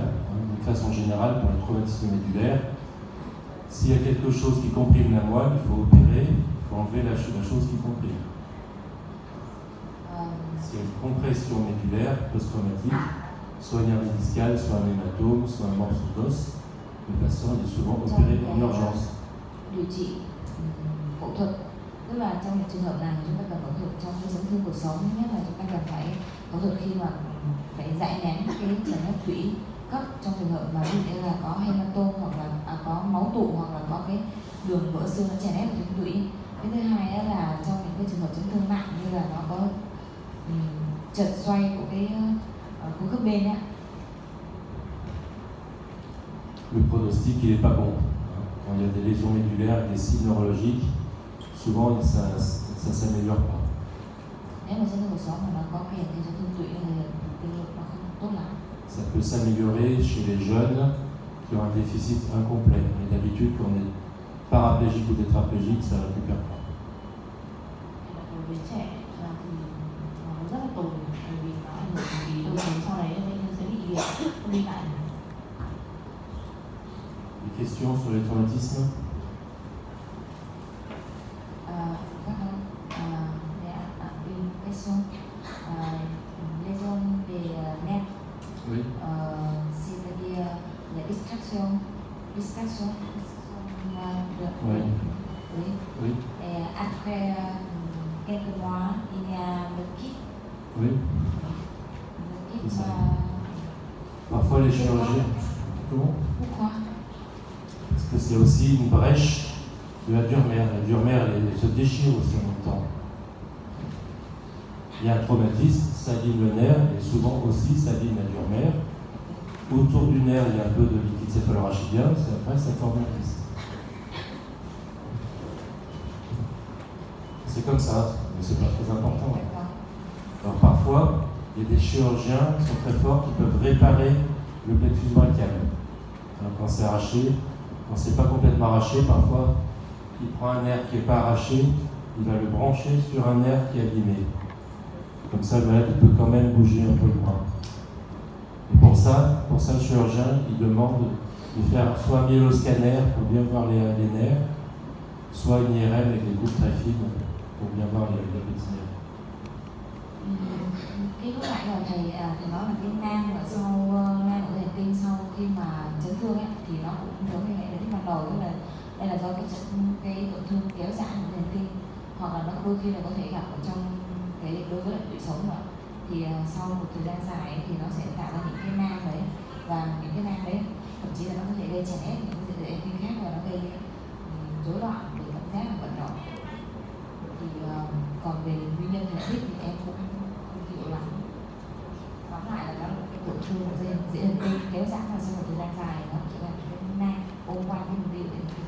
de façon générale pour les traumatismes médulaires. S'il y a quelque chose qui comprime la moelle, il faut opérer, il faut enlever la chose qui comprime. S'il y a une compression médulaire post-traumatique, soit une hernie discale, soit un hématome, soit un morceau d'os, le patient est souvent opéré en urgence. Điều trị phẫu thuật, tức là trong những trường hợp này chúng ta cần phẫu thuật trong cái chấn thương cuộc sống, nhất là chúng ta cần phải phẫu thuật khi mà phải giải nén cái chèn ép tủy cấp trong trường hợp mà ví dụ như là có hematome, hoặc là có máu tụ, hoặc là có cái đường vỡ xương nó chèn ép vào trong tủy. Cái thứ hai là trong những cái trường hợp chấn thương nặng như là nó có chật xoay của cái khối khớp bên ấy. Le pronostic il est pas bon. Quand il y a des lésions médulaires, des signes neurologiques, souvent ça s'améliore pas. Nếu mà chấn thương cuộc sống mà nó có kèm theo chấn thương tủy thì tình lực nó không tốt lắm. Ça peut s'améliorer chez les jeunes qui ont un déficit incomplet. Mais d'habitude, quand on est paraplégique ou tétraplégique, ça ne récupère pas. Đối với trẻ thì nó rất là tồi, bởi vì nó ảnh hưởng đến đời sống sau đấy, bệnh nhân sẽ bị liệt, không đi lại. Des questions sur les traumatismes? Une question. Lésion des nerfs. Oui. C'est-à-dire la distraction de... Oui. Oui. Oui. Et après quelques mois, il y a le kit. Oui. Le kit. Parfois les chirurgiens. Comment? Pourquoi? Parce que c'est aussi une brèche de la dure mère. La dure mère, elle se déchire aussi en même temps. Il y a un traumatisme, ça abîme le nerf, et souvent aussi ça abîme la dure mère. Autour du nerf, il y a un peu de liquide céphalorachidien, après ça forme un kyste. C'est comme ça, mais c'est pas très important. Alors parfois, il y a des chirurgiens qui sont très forts, qui peuvent réparer le plexus brachial. Alors, quand c'est arraché, quand c'est pas complètement arraché, parfois il prend un nerf qui n'est pas arraché, il va le brancher sur un nerf qui est abîmé. Comme ça, le malade peut quand même bouger un peu le bras. Et pour ça, le chirurgien, il demande de faire soit un myéloscanner pour bien voir les nerfs, soit une IRM avec des groupes très fines pour bien voir les petits nerfs. Cái lúc nãy là thầy nói là cái nang ở sau nang của thần kinh sau khi mà chấn thương ấy, thì nó cũng giống như vậy, ban đầu tức là đây là do cái tổn thương kéo giãn của thần kinh, hoặc là nó đôi khi là có thể gặp ở trong cái đối với tủy sống nữa. Thì sau một thời gian dài ấy, thì nó sẽ tạo ra những cái nang đấy, và những cái nang đấy thậm chí là nó có thể gây chèn ép những cái dây thần khác, và nó gây rối loạn về cảm giác và vận động. Thì còn về nguyên nhân giải thích thì em cũng không hiểu lắm. Tóm lại là đó là một cái tổn thương của dây thần kinh kéo giãn, và sau một thời gian dài nó chỉ là cái nang ôm quanh cái đường đi.